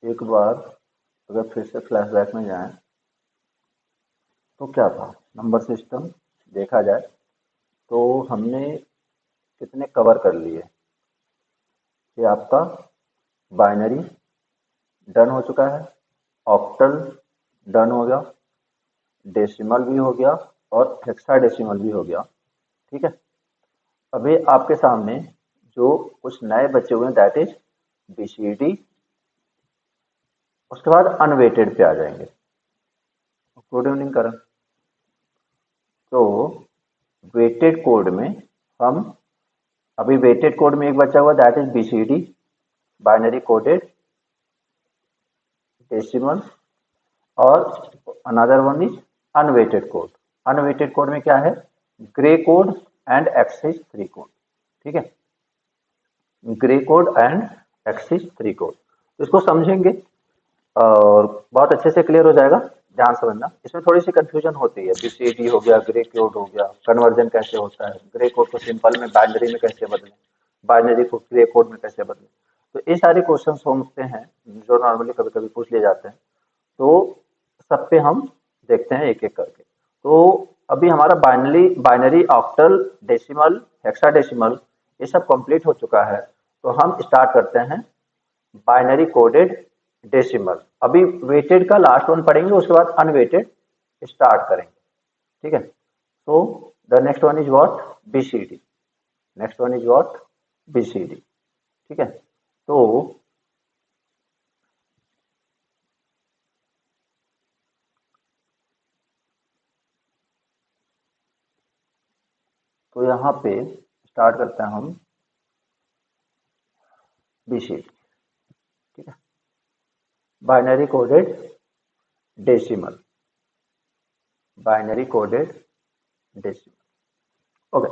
एक बार अगर फिर से फ्लैशबैक में जाएं तो क्या था नंबर सिस्टम देखा जाए तो हमने कितने कवर कर लिए कि आपका बाइनरी डन हो चुका है, ऑक्टल डन हो गया, डेसिमल भी हो गया और हेक्साडेसिमल भी हो गया। ठीक है, अभी आपके सामने जो कुछ नए बचे हुए हैं दैट इज बीसीडी, उसके बाद अनवेटेड पे आ जाएंगे। गुड इवनिंग करण। तो वेटेड कोड में हम अभी वेटेड कोड में एक बचा हुआ that is BCD, binary coded decimal, और another one is unweighted code. Unweighted code में क्या है, Gray code and excess 3 code. ठीक है, Gray code and excess 3 code, तो इसको समझेंगे और बहुत अच्छे से क्लियर हो जाएगा। ध्यान समझना, इसमें थोड़ी सी कंफ्यूजन होती है, बीसीडी हो गया, ग्रे कोड हो गया, कन्वर्जन कैसे होता है, ग्रे कोड को सिंपल में बाइनरी में कैसे बदलें, बाइनरी को ग्रे कोड में कैसे बदलें। तो ये सारे क्वेश्चन होते हैं जो नॉर्मली कभी कभी पूछ लिए जाते हैं, तो सब पे हम देखते हैं एक एक करके। तो अभी हमारा binary binary octal decimal hexadecimal ये सब कंप्लीट हो चुका है, तो हम स्टार्ट करते हैं बाइनरी कोडेड डेसिमल। अभी वेटेड का लास्ट वन पढ़ेंगे, उसके बाद अनवेटेड स्टार्ट करेंगे। ठीक है, तो the next one is what, BCD. Next one is what, BCD. ठीक है, तो यहाँ पे स्टार्ट करते हैं हम बीसीडी। ठीक है, binary coded decimal, binary coded decimal. Okay,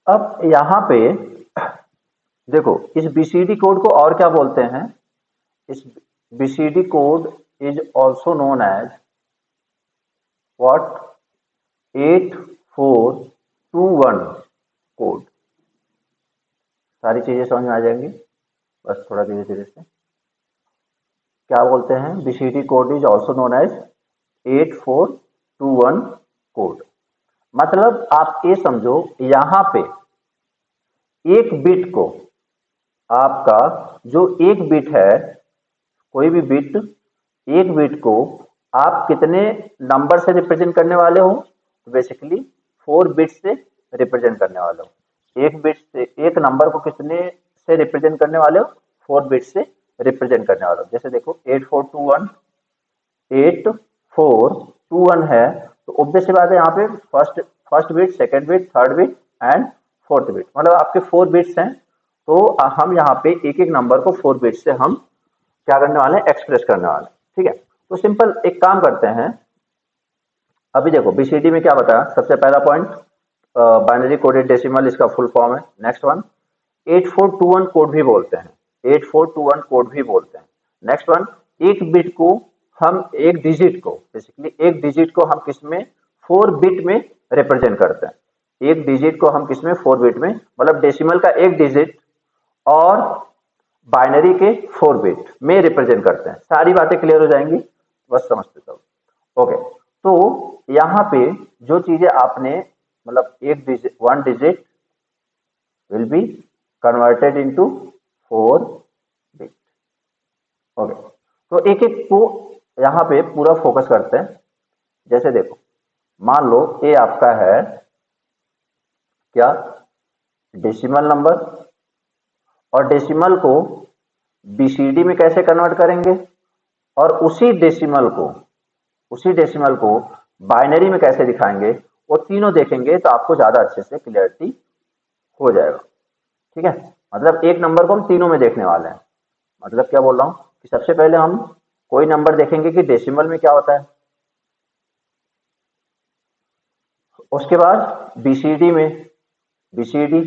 अब यहाँ पे देखो इस बीसीडी कोड को और क्या बोलते हैं, इस BCD code is also known as what, 8421 code. सारी चीजें समझ में आ जाएंगी, बस थोड़ा धीरे धीरे से। क्या बोलते हैं, BCD code is also known as 8421 code. मतलब आप ये समझो, यहाँ पे एक बिट को, आपका जो एक बिट है, कोई भी बिट, एक बिट को आप कितने नंबर से रिप्रेजेंट करने वाले हो, तो बेसिकली 4 बिट से रिप्रेजेंट करने वाले हो। एक बिट से, एक नंबर को कितने से रिप्रेजेंट करने वाले हो, 4 बिट से रिप्रेजेंट करने वाले हो। जैसे देखो 8421 8421 है, तो ऑब्वियस सी बात है यहाँ पे first first bit, second bit, third bit and fourth bit, मतलब आपके 4 बिट्स हैं। तो हम यहाँ पे एक एक नंबर को 4 बिट से हम क्या करने वाले हैं, एक्सप्रेस करने वाले हैं। ठीक है, तो सिंपल एक काम करते हैं। अभी देखो बीसीडी में क्या बताया, सबसे पहला पॉइंट बाइनरी कोडेड डेसिमल, इसका फुल फॉर्म है। नेक्स्ट वन 8421 कोड भी बोलते हैं, 8421 कोड भी बोलते हैं। नेक्स्ट वन, एक बिट को हम, एक डिजिट को, बेसिकली एक डिजिट को हम किसमें, 4 बिट में रिप्रेजेंट करते हैं। एक डिजिट को हम किसमें, 4 बिट में, मतलब डेसिमल का एक डिजिट और बाइनरी के 4 बिट में रिप्रेजेंट करते हैं। सारी बातें क्लियर हो जाएंगी, बस समझते सब। ओके, तो यहाँ पे जो चीजें आपने, मतलब एक digit, 1 digit will be converted into 4 bit. Okay, तो एक एक को यहाँ पे पूरा फोकस करते हैं। जैसे देखो, मान लो ये आपका है क्या, डेसिमल नंबर, और डेसिमल को बीसीडी में कैसे कन्वर्ट करेंगे, और उसी डेसिमल को बाइनरी में कैसे दिखाएंगे, वो तीनों देखेंगे तो आपको ज्यादा अच्छे से क्लियरिटी हो जाएगा। ठीक है, मतलब एक नंबर को हम तीनों में देखने वाले हैं। मतलब क्या बोल रहा हूं कि सबसे पहले हम कोई नंबर देखेंगे कि डेसिमल में क्या होता है, उसके बाद बीसीडी में, बीसीडी,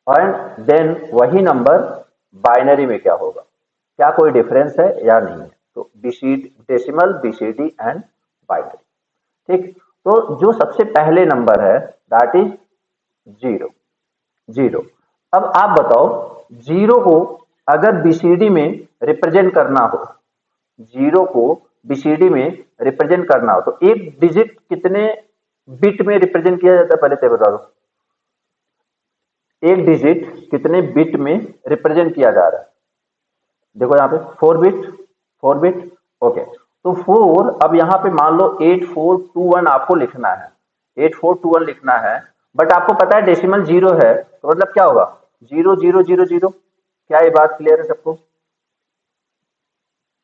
एंड देन वही नंबर बाइनरी में क्या होगा, क्या कोई डिफरेंस है या नहीं है। तो BCD, decimal, BCD and binary. ठीक, तो जो सबसे पहले नंबर है दैट इज 0 0। अब आप बताओ, 0 को अगर बीसीडी में रिप्रेजेंट करना हो, जीरो को बीसीडी में रिप्रेजेंट करना हो, तो एक डिजिट कितने बिट में रिप्रेजेंट किया जाता है, पहले तो बता दो। एक डिजिट कितने बिट में रिप्रेजेंट किया जा रहा है? देखो यहाँ पे 4 बिट, 4 बिट। ओके, तो 4, अब यहाँ पे मान लो 8421 आपको लिखना है, 8421 लिखना है, बट आपको पता है डेसिमल जीरो है, तो मतलब क्या होगा, 0000। क्या ये बात क्लियर है सबको?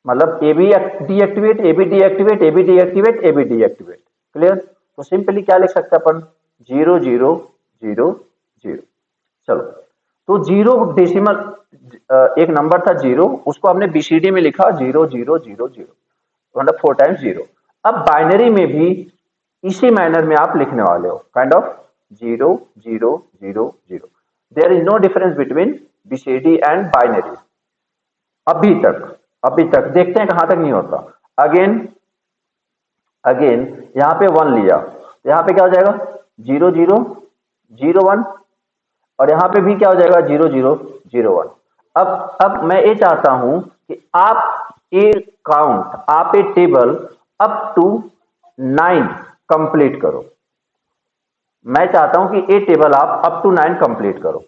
मतलब A B deactivate, A B deactivate, A B deactivate, A B deactivate. Clear? तो सिंपली क्या लिख सकते हैं अपन, 0000। चलो, तो जीरो डेसिमल, एक नंबर था जीरो, उसको हमने बीसीडी में लिखा 0000, मतलब 4 टाइम्स जीरो। अब बाइनरी में भी इसी मैनर में आप लिखने वाले हो, kind of 0000। There is no difference between BCD and binary. अभी तक, अभी तक देखते हैं कहां तक नहीं होता। अगेन, अगेन यहां पे 1 लिया, तो यहां पे क्या हो जाएगा, 0001, और यहां पे भी क्या हो जाएगा, 0001। अब मैं ये चाहता हूं कि आप ए काउंट, आप ए टेबल अप टू 9 कंप्लीट करो। मैं चाहता हूं कि ए टेबल आप अप टू 9 कंप्लीट करो,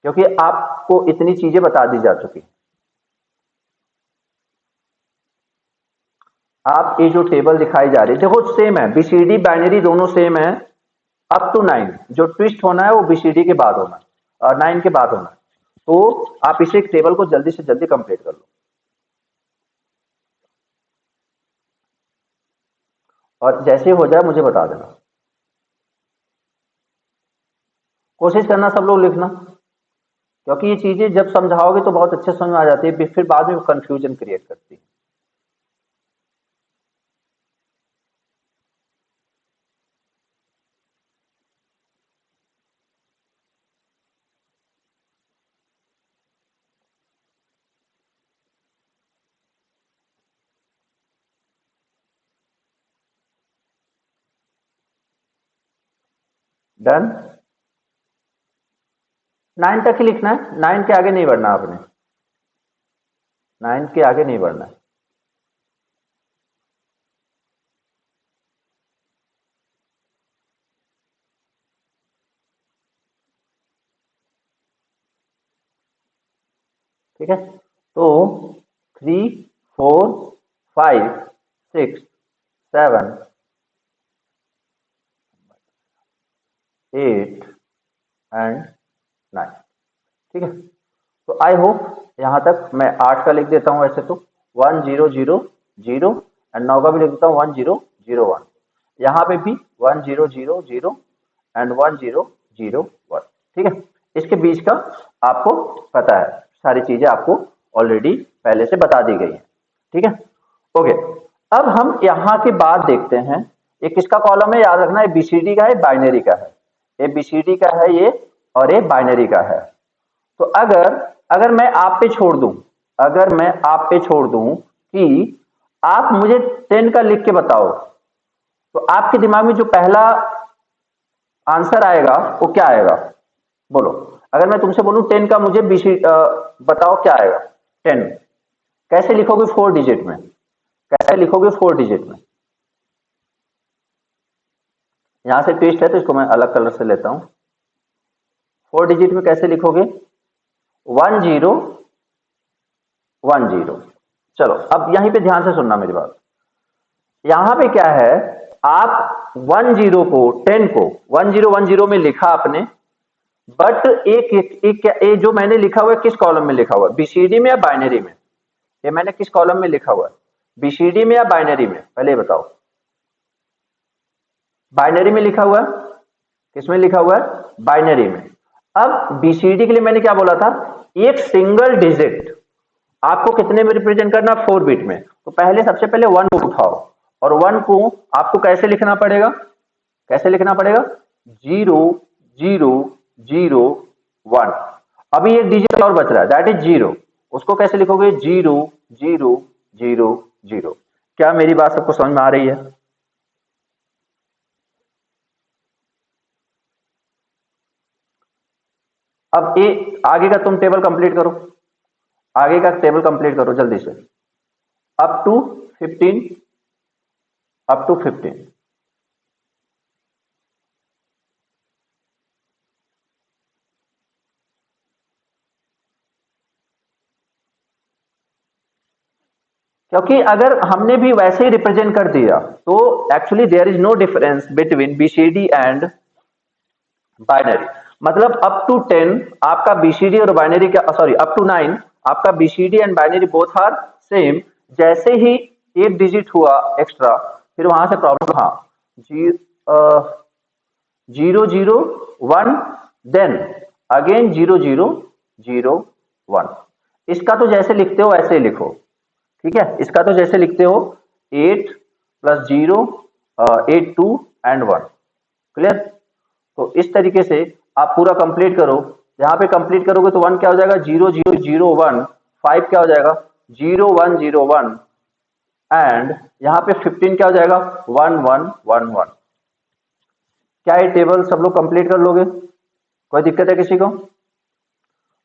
क्योंकि आपको इतनी चीजें बता दी जा चुकी। आप ये जो टेबल दिखाई जा रही है, देखो सेम है, बीसीडी बाइनरी दोनों सेम है, अप टू 9। जो ट्विस्ट होना है वो बीसीडी के बाद होना है और 9 के बाद होना है। तो आप इसे टेबल को जल्दी से जल्दी कंप्लीट कर लो, और जैसे हो जाए मुझे बता देना। कोशिश करना सब लोग लिखना, क्योंकि ये चीजें जब समझाओगे तो बहुत अच्छे समझ में आ जाती है, फिर बाद में कंफ्यूजन क्रिएट करती है। डन? 9 तक ही लिखना है, 9 के आगे नहीं बढ़ना आपने, 9 के आगे नहीं बढ़ना है। ठीक है, तो 3, 4, 5, 6, 7, 8 एंड 9। ठीक है, तो आई होप यहां तक। मैं 8 का लिख देता हूं वैसे तो, 1000 एंड 9 का भी लिख देता हूं 1001। यहाँ पे भी 1000 एंड 1001। ठीक है, इसके बीच का आपको पता है, सारी चीजें आपको ऑलरेडी पहले से बता दी गई है। ठीक है, ओके। अब हम यहाँ के बाद देखते हैं, ये किसका कॉलम है, याद रखना, ये बीसीडी का है, बाइनरी का है। ये बीसीडी का है ये, और ये बाइनरी का है। तो अगर अगर मैं आप पे छोड़ दूं, अगर मैं आप पे छोड़ दूं कि आप मुझे 10 का लिख के बताओ, तो आपके दिमाग में जो पहला आंसर आएगा वो क्या आएगा, बोलो। अगर मैं तुमसे बोलूं 10 का मुझे बीसी बताओ, क्या आएगा? 10 कैसे लिखोगे? 4 डिजिट में। कैसे लिखोगे? 4 डिजिट में। यहां से ट्विस्ट है, तो इसको मैं अलग कलर से लेता हूं। 4 डिजिट में कैसे लिखोगे? 1010। चलो, अब यहीं पे ध्यान से सुनना मेरी बात। यहां पे क्या है, आप 10 को, 10 को 1010 में लिखा आपने, बट एक जो मैंने लिखा हुआ है, किस कॉलम में लिखा हुआ है, बीसीडी में या बाइनरी में? ये मैंने किस कॉलम में लिखा हुआ है, बीसीडी में या बाइनरी में? पहले बताओ। बाइनरी में लिखा हुआ है। किसमें लिखा हुआ है? बाइनरी में। अब बीसीडी के लिए मैंने क्या बोला था, एक सिंगल डिजिट आपको कितने में रिप्रेजेंट करना? 4 बिट में। तो पहले, सबसे पहले 1 को उठाओ, और 1 को आपको कैसे लिखना पड़ेगा? कैसे लिखना पड़ेगा? 0001। अभी एक डिजिट और बच रहा है, दैट इज 0। उसको कैसे लिखोगे? 0000। क्या मेरी बात सबको समझ में आ रही है? अब ए आगे का तुम टेबल कंप्लीट करो। आगे का टेबल कंप्लीट करो जल्दी से। Up to 15, up to 15। क्योंकि अगर हमने भी वैसे ही रिप्रेजेंट कर दिया तो actually there is no difference between BCD and binary. मतलब अप टू 10 आपका बीसीडी और बाइनरी का, सॉरी अप टू 9 आपका BCD and binary both are same. जैसे ही एक डिजिट हुआ एक्स्ट्रा फिर वहां से प्रॉब्लम। हाँ, जी, 0 0 1, देन अगेन 0 0 0 1। इसका तो जैसे लिखते हो वैसे ही लिखो, ठीक है। इसका तो जैसे लिखते हो 8 + 0 8 2 एंड 1। क्लियर। तो इस तरीके से आप पूरा कंप्लीट करो। यहाँ पे कंप्लीट करोगे तो 1 क्या हो जाएगा 0 0 0 1, 5 क्या हो जाएगा 0 1 0 1 एंड यहाँ पे 15 क्या हो जाएगा 1 1 1 1। क्या ये टेबल सब लोग कंप्लीट कर लोगे? कोई दिक्कत है किसी को?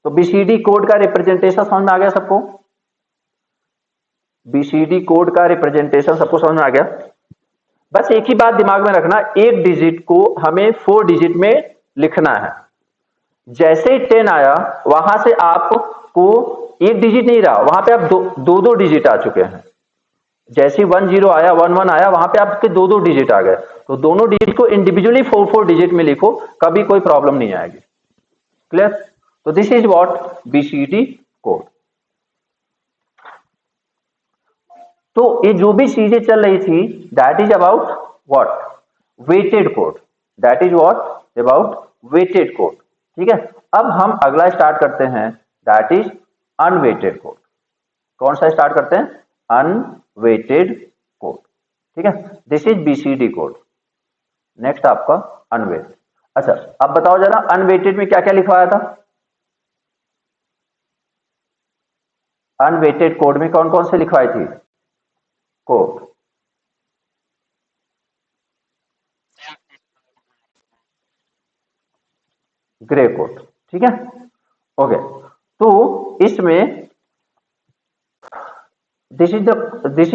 तो बीसीडी कोड का रिप्रेजेंटेशन समझ में आ गया सबको? बीसीडी कोड का रिप्रेजेंटेशन सबको समझ में आ गया? बस एक ही बात दिमाग में रखना, एक डिजिट को हमें 4 डिजिट में लिखना है। जैसे ही 10 आया वहां से आपको एक डिजिट नहीं रहा, वहां पे आप दो दो डिजिट आ चुके हैं। जैसे 1 0 आया 1 1 आया वहां पे आपके दो दो डिजिट आ गए। तो दोनों डिजिट को इंडिविजुअली 4 4 डिजिट में लिखो, कभी कोई प्रॉब्लम नहीं आएगी। क्लियर। तो this is what BCD code. तो ये जो भी चीजें चल रही थी that is about what weighted code. That is what about weighted code. ठीक है। अब हम अगला स्टार्ट करते हैं, दैट इज अनवेटेड कोड। कौन सा स्टार्ट करते हैं? Unweighted code. ठीक है। This is BCD code. Next आपका अनवेटेड। अच्छा, अब बताओ जरा अनवेटेड में क्या क्या लिखवाया था? अनवेटेड कोड में कौन कौन से लिखवाई थी कोड? Grey code. ठीक है। ओके। तो इसमें this is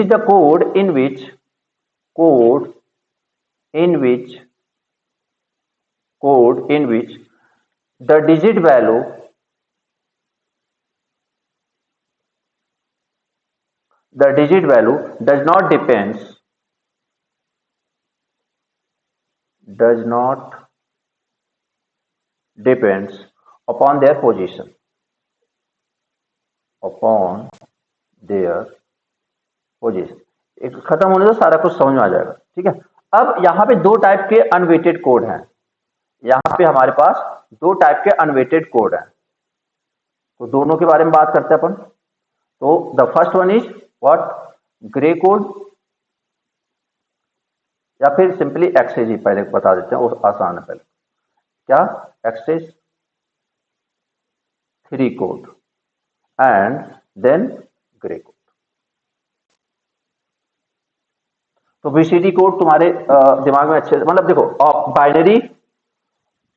the code in which code in which the digit value does not depends upon their position, upon their position. एक खत्म होने से सारा कुछ समझ में आ जाएगा। ठीक है। अब यहाँ पे दो टाइप के अनवेटेड कोड हैं। यहाँ पे हमारे पास दो टाइप के अनवेटेड कोड हैं, तो दोनों के बारे में बात करते हैं अपन। तो the first one is what grey code, या फिर सिंपली एक्सेज ही पहले बता देते हैं, वो आसान है। पहले क्या excess 3 code and then Gray code. तो बीसीडी कोड तुम्हारे दिमाग में अच्छे, मतलब देखो binary,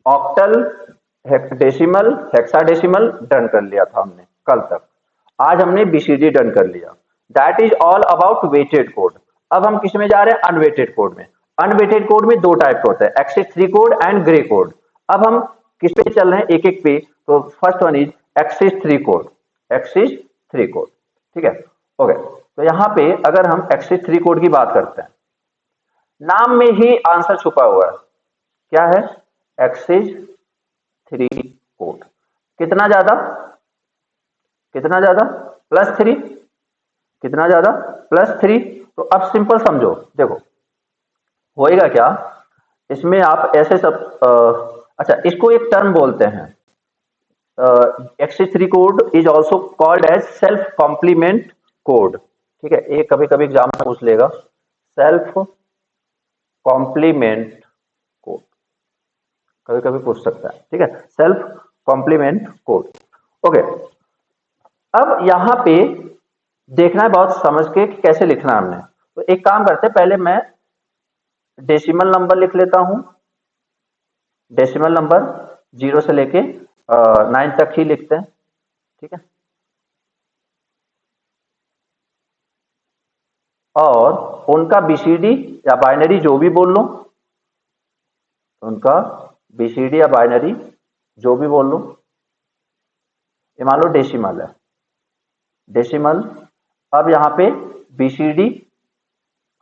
octal, decimal, hexadecimal done कर लिया था हमने कल तक। आज हमने बीसीडी डन कर लिया। That is all about weighted code. अब हम किस में जा रहे हैं? अनवेटेड कोड में। अनवेटेड कोड में दो टाइप के होते हैं, excess 3 code and Gray code. अब हम किस पे चल रहे हैं? एक एक पे। तो first one is excess 3 code. Excess 3 code. ठीक है। ओके। तो यहां पे अगर हम एक्सेस 3 कोड की बात करते हैं, नाम में ही आंसर छुपा हुआ है। क्या है? Excess 3 code. कितना ज्यादा? कितना ज्यादा? +3। कितना ज्यादा? +3। तो अब सिंपल समझो, देखो होएगा क्या इसमें। आप ऐसे सब अच्छा, इसको एक टर्म बोलते हैं, excess 3 code is also called as self complement code. ठीक है। ये कभी कभी एग्जाम में पूछ लेगा, सेल्फ कॉम्प्लीमेंट कोड कभी कभी पूछ सकता है। ठीक है। Self complement code. ओके। अब यहां पे देखना है बहुत समझ के कि कैसे लिखना है हमने। तो एक काम करते हैं, पहले मैं डेसिमल नंबर लिख लेता हूं। डेसिमल नंबर 0 से लेके 9 तक ही लिखते हैं। ठीक है। और उनका बीसीडी या बाइनरी जो भी बोल लो, उनका बीसीडी या बाइनरी जो भी बोल लो, ये मान लो डेसिमल है, डेसिमल। अब यहाँ पे बीसीडी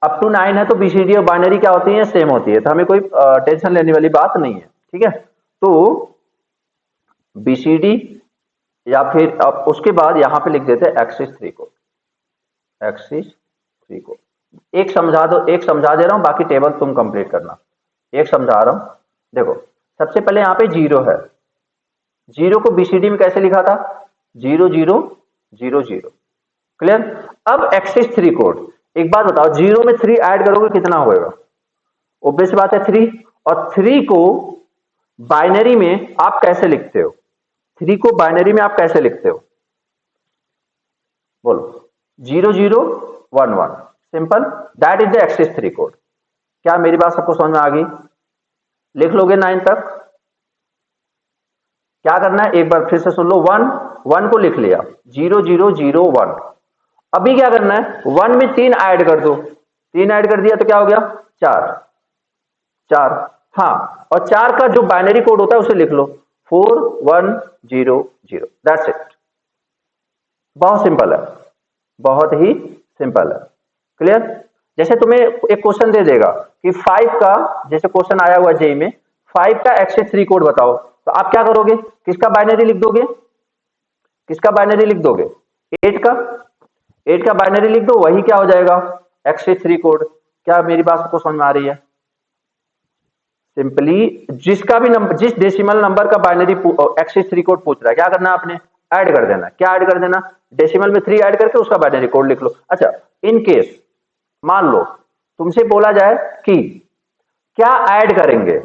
अप टू 9 है, तो बीसीडी और बाइनरी क्या होती है, सेम होती है, तो हमें कोई टेंशन लेने वाली बात नहीं है, ठीक है। तो बीसीडी या फिर अब उसके बाद यहां पे लिख देते हैं एक्सिस 3 कोड, एक्सिस 3 कोड। एक समझा दो, एक समझा दे रहा हूं, बाकी टेबल तुम कंप्लीट करना। एक समझा रहा हूं, देखो सबसे पहले यहां पे 0 है, 0 को बीसीडी में कैसे लिखा था, 0 0 0 0, क्लियर। अब एक्सिस 3 कोड, एक बात बताओ, 0 में 3 ऐड करोगे कितना होगा, ऑब्वियस बात है 3, और 3 को बाइनरी में आप कैसे लिखते हो, 3 को बाइनरी में आप कैसे लिखते हो, बोलो, 0 0 1 1, simple, that is the axis 3 code. क्या मेरी बात सबको समझ में आ गई, लिख लोगे 9 तक। क्या करना है, एक बार फिर से सुन लो, 1 1 को लिख लिया, 0 0 0 1। अभी क्या करना है, 1 में 3 ऐड कर दो, 3 ऐड कर दिया तो क्या हो गया, 4 4, हाँ, और 4 का जो बाइनरी कोड होता है उसे लिख लो, 4 1 0 0, दैट्स इट। बहुत सिंपल है, बहुत ही सिंपल है, क्लियर। जैसे तुम्हें एक क्वेश्चन दे देगा कि 5 का, जैसे क्वेश्चन आया हुआ जेई में, 5 का एक्सिस 3 कोड बताओ, तो आप क्या करोगे, किसका बाइनरी लिख दोगे, किसका बाइनरी लिख दोगे, 8 का, 8 का बाइनरी लिख दो, वही क्या हो जाएगा, एक्सिस 3 कोड। क्या मेरी बात सबको समझ में आ रही है, सिंपली जिसका भी नंबर, जिस डेसिमल नंबर का बाइनरी एक्सिस 3 कोड पूछ रहा है, क्या करना है आपने, ऐड कर देना। क्या ऐड कर देना, डेसिमल में 3 ऐड करके उसका बाइनरी कोड लिख लो। अच्छा, इन केस मान लो तुमसे बोला जाए कि क्या ऐड करेंगे,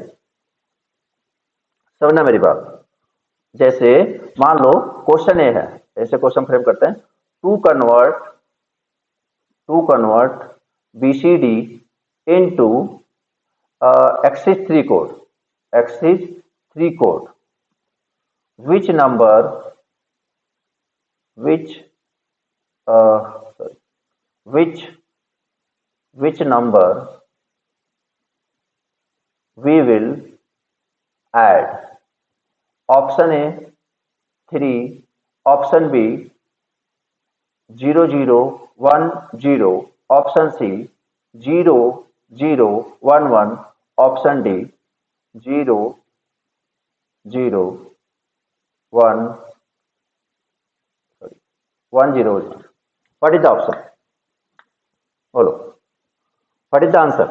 समझना मेरी बात। जैसे मान लो क्वेश्चन ए है, ऐसे क्वेश्चन फ्रेम करते हैं, to convert BCD into excess 3 code, excess 3 code, which number, which sorry, which number we will add, option A 3, option B 0 0 1 0, option C 0 0 1 1, option D 0 0 1 1 0 0। What is the option, बोलो, what is the answer,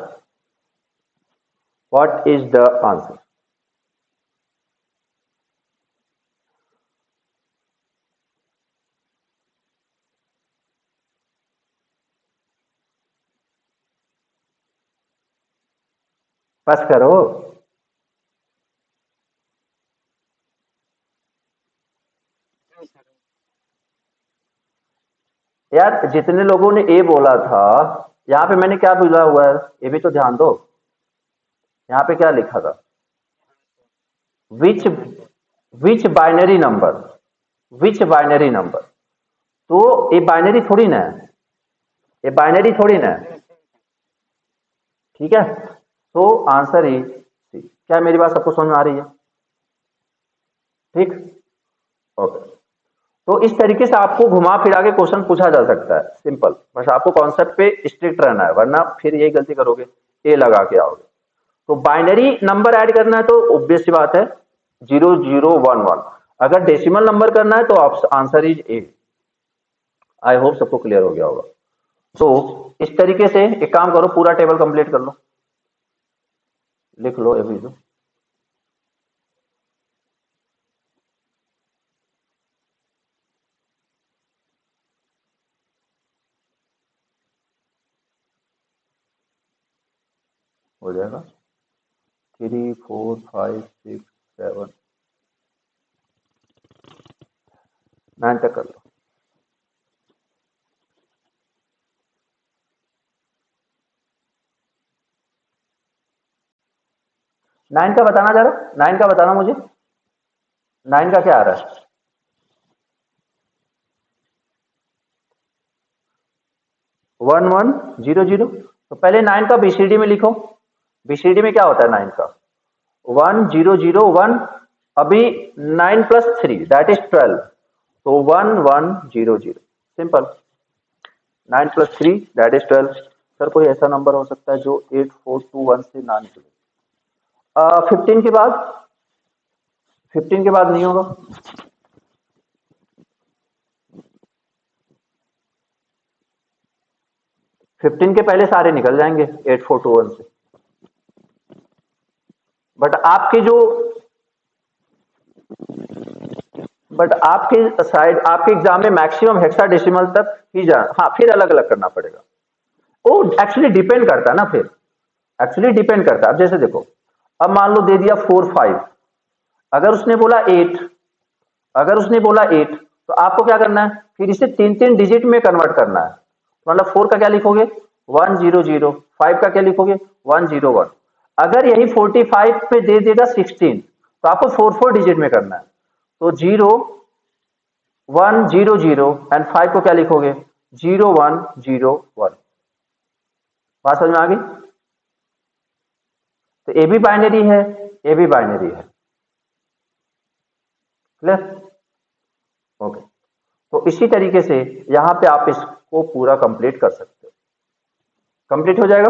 what is the answer. बस करो, यार जितने लोगों ने ए बोला था, यहाँ पे मैंने क्या बोला हुआ है, ये भी तो ध्यान दो, यहाँ पे क्या लिखा था, विच विच बाइनरी नंबर, विच बाइनरी नंबर, तो ये बाइनरी थोड़ी ना है, ये बाइनरी थोड़ी ना है, ठीक है। तो आंसर इज सी। क्या मेरी बात सबको समझ में आ रही है, ठीक, ओके। तो इस तरीके से आपको घुमा फिरा के क्वेश्चन पूछा जा सकता है, सिंपल, बस आपको कॉन्सेप्ट पे स्ट्रिक्ट रहना है, वरना फिर यही गलती करोगे, ए लगा के आओगे। तो बाइनरी नंबर ऐड करना है तो ऑब्वियस सी बात है 0 0 1 1, अगर डेसिमल नंबर करना है तो answer is a. I hope सबको क्लियर हो गया होगा। तो इस तरीके से एक काम करो, पूरा टेबल कंप्लीट कर लो, लिख लो अभी तो, हो जाएगा 3 4 5 6 7 9 तक कर लो। 9 का बताना जरा, 9 का बताना मुझे, 9 का क्या आ रहा है, 1100। तो पहले 9 का बीसीडी में लिखो। बीसीडी में क्या होता है 9 का? 1001। अभी 9 प्लस 3 दैट इज 12, तो 1100। Simple. 9 plus 3 that is 12। Sir कोई ऐसा नंबर हो सकता है जो 8421 से ना निकले? 15 के बाद, 15 के बाद नहीं होगा। 15 के पहले सारे निकल जाएंगे 8421 से। बट आपके जो बट आपके साइड, आपके एग्जाम में मैक्सिमम हेक्साडेसिमल तक ही जा, हाँ फिर अलग अलग करना पड़ेगा। वो एक्चुअली डिपेंड करता है ना, फिर एक्चुअली डिपेंड करता है। अब जैसे देखो, अब मान लो दे दिया 4 5, अगर उसने बोला 8, अगर उसने बोला 8, तो आपको क्या करना है, फिर इसे 3 3 डिजिट में कन्वर्ट करना है। मतलब 4 का क्या लिखोगे 100, 5 का क्या लिखोगे 101। अगर यही 45 पे दे देगा 16, तो आपको 4 4 डिजिट में करना है। तो 0100 एंड 5 को क्या लिखोगे 0101। बात समझ में आ गई? तो ए भी बाइनरी है, ए भी बाइनरी है। क्लियर? ओके। तो इसी तरीके से यहां पे आप इसको पूरा कंप्लीट कर सकते हो। कंप्लीट हो जाएगा।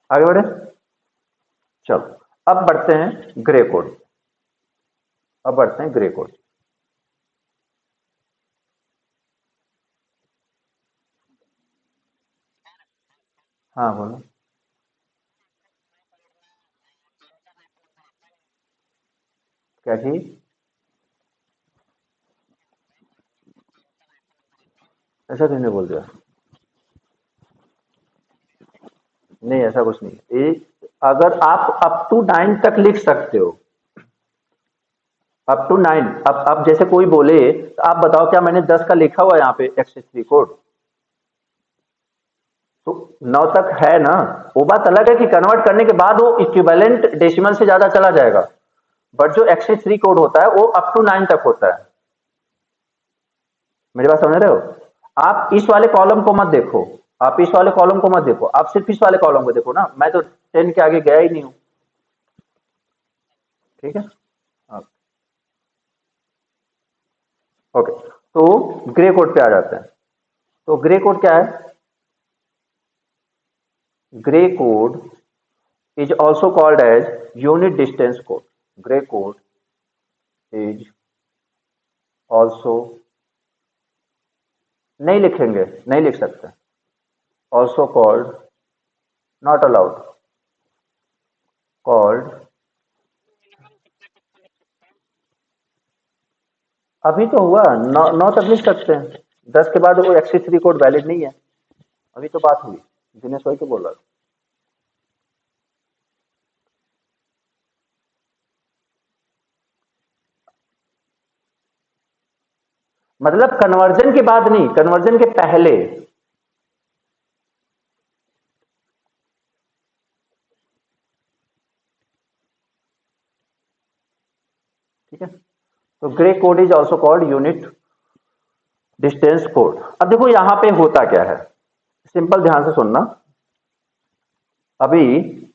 आगे बढ़े। चलो अब बढ़ते हैं ग्रे कोड। अब बढ़ते हैं ग्रे कोड। हाँ बोलो। क्या चीज? ऐसा किसने बोल दिया? नहीं ऐसा कुछ नहीं। अगर आप अप टू 9 तक लिख सकते हो, अप टू 9। अब जैसे कोई बोले तो आप बताओ क्या मैंने 10 का लिखा हुआ है यहाँ पे एक्स3 कोड? तो 9 तक है ना। वो बात अलग है कि कन्वर्ट करने के बाद वो इक्विवेलेंट डेसिमल से ज्यादा चला जाएगा, बट जो एक्स3 कोड होता है वो अप टू 9 तक होता है। मेरी बात समझ रहे हो? आप इस वाले कॉलम को मत देखो, आप इस वाले कॉलम को मत देखो, आप सिर्फ इस वाले कॉलम को देखो ना। मैं तो 10 के आगे गया ही नहीं हूं। ठीक है। ओके। तो ग्रे कोड पे आ जाते हैं। तो ग्रे कोड क्या है? Gray code is also called as unit distance code. Gray code is also, नहीं लिखेंगे, नहीं लिख सकते। also called, not allowed, called, अभी तो हुआ 9 तक लिख सकते हैं। 10 के बाद वो एक्सी3 कोड वैलिड नहीं है। अभी तो बात हुई, दिनेश भाई को बोल रहा था। मतलब कन्वर्जन के बाद नहीं, कन्वर्जन के पहले। ठीक है। तो Gray code is also called unit distance code. अब देखो यहां पे होता क्या है, सिंपल ध्यान से सुनना। अभी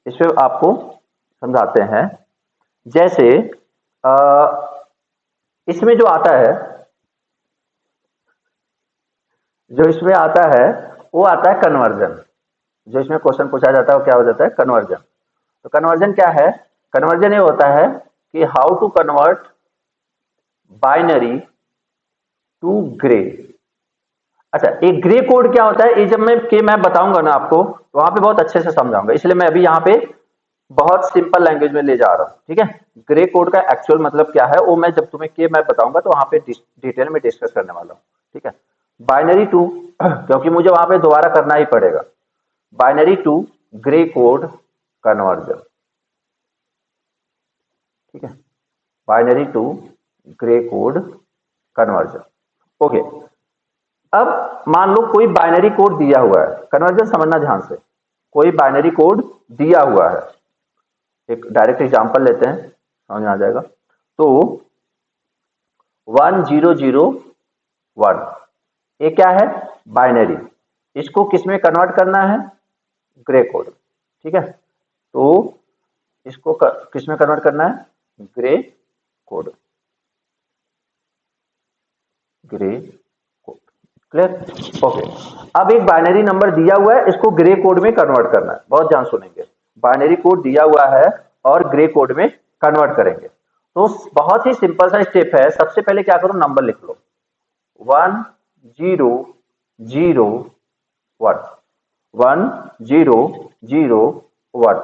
इसमें आपको समझाते हैं। जैसे अ, इसमें जो आता है, जो इसमें आता है वो आता है कन्वर्जन। जो इसमें क्वेश्चन पूछा जाता है वो क्या हो जाता है कन्वर्जन। तो कन्वर्जन क्या है? कन्वर्जन ये होता है कि how to convert binary to Gray. अच्छा, एक ग्रे कोड क्या होता है, ये जब मैं बताऊंगा ना आपको, तो वहां पे बहुत अच्छे से समझाऊंगा, इसलिए मैं अभी यहाँ पे बहुत सिंपल लैंग्वेज में ले जा रहा हूँ। ठीक है। ग्रे कोड का एक्चुअल मतलब क्या है वो मैं जब तुम्हें के मैप बताऊंगा तो वहां पे डिटेल में डिस्कस करने वाला हूँ। ठीक है। बाइनरी टू क्योंकि मुझे वहां पे दोबारा करना ही पड़ेगा, binary to gray code conversion. ठीक है। Binary to gray code conversion. Okay. अब मान लो कोई बाइनरी कोड दिया हुआ है, कन्वर्जन समझना ध्यान से। कोई बाइनरी कोड दिया हुआ है, एक डायरेक्ट एग्जांपल लेते हैं, समझ में आ जाएगा। तो 1001, ये क्या है, बाइनरी। इसको किस में कन्वर्ट करना है, ग्रे कोड। ठीक है, तो इसको किस में कन्वर्ट करना है, Gray code, grey code. Clear, okay. अब एक बाइनरी नंबर दिया हुआ है, इसको ग्रे कोड में कन्वर्ट करना है। बहुत ध्यान सुनेंगे, बाइनरी कोड दिया हुआ है और ग्रे कोड में कन्वर्ट करेंगे। तो बहुत ही सिंपल सा स्टेप है। सबसे पहले क्या करो, नंबर लिख लो 1 0 0 1, 1 0 0 1।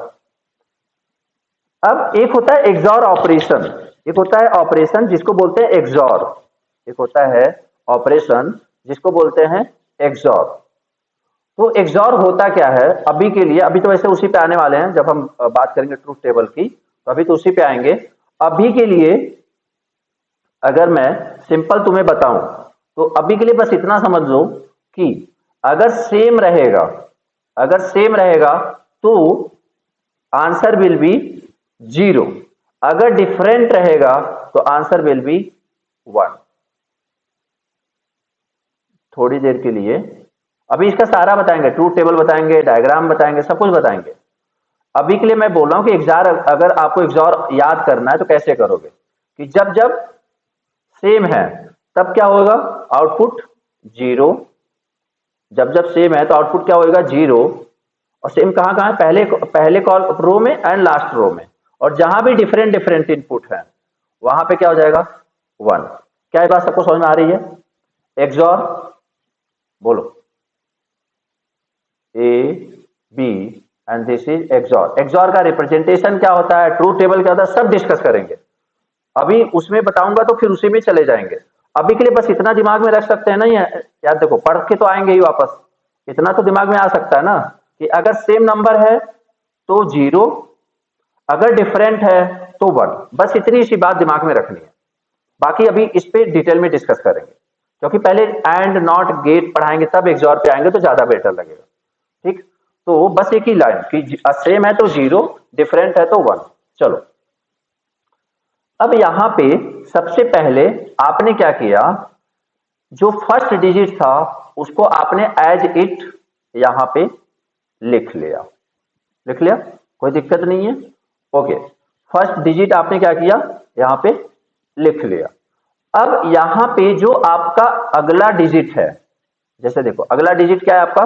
अब एक होता है एक्सॉर ऑपरेशन, एक होता है ऑपरेशन जिसको बोलते हैं एक्सॉर, एक होता है ऑपरेशन जिसको बोलते हैं एक्सॉर। तो एक्सॉर होता क्या है, अभी के लिए, अभी तो वैसे उसी पे आने वाले हैं जब हम बात करेंगे ट्रूथ टेबल की, तो अभी तो उसी पे आएंगे। अभी के लिए अगर मैं सिंपल तुम्हें बताऊं, तो अभी के लिए बस इतना समझ लो कि अगर सेम रहेगा, अगर सेम रहेगा तो आंसर विल बी 0, अगर डिफरेंट रहेगा तो आंसर विल बी 1। थोड़ी देर के लिए अभी इसका सारा बताएंगे, ट्रूथ टेबल बताएंगे, डायग्राम बताएंगे, सब कुछ बताएंगे। अभी के लिए मैं बोल रहा हूं कि एक्सॉर, अगर आपको एक्सॉर याद करना है तो कैसे करोगे, कि जब जब सेम है तब क्या होगा, आउटपुट 0। जब जब सेम है तो आउटपुट क्या होगा, 0। और सेम कहां कहां है, पहले पहले कॉल रो में एंड लास्ट रो में। और जहां भी डिफरेंट डिफरेंट इनपुट है वहां पे क्या हो जाएगा, 1। क्या ये बात सबको समझ में आ रही है, एक्सॉर बोलो, A B and this is XOR. XOR का रिप्रेजेंटेशन क्या होता है, ट्रूथ टेबल क्या होता है, सब डिस्कस करेंगे। अभी उसमें बताऊंगा तो फिर उसी में चले जाएंगे। अभी के लिए बस इतना दिमाग में रख सकते हैं ना, यार देखो पढ़ के तो आएंगे ही वापस, इतना तो दिमाग में आ सकता है ना कि अगर सेम नंबर है तो 0, अगर डिफरेंट है तो 1। बस इतनी सी बात दिमाग में रखनी है। बाकी अभी इस पे डिटेल में डिस्कस करेंगे, क्योंकि पहले एंड नॉट गेट पढ़ाएंगे तब एक्सॉर पे आएंगे तो ज्यादा बेटर लगेगा। ठीक, तो बस एक ही लाइन कि सेम है तो 0, डिफरेंट है तो 1। चलो, अब यहां पे सबसे पहले आपने क्या किया, जो फर्स्ट डिजिट था उसको आपने एज इट यहां पे लिख लिया, लिख लिया, कोई दिक्कत नहीं है। ओके, फर्स्ट डिजिट आपने क्या किया, यहां पे लिख लिया। अब यहां पे जो आपका अगला डिजिट है, जैसे देखो अगला डिजिट क्या है आपका,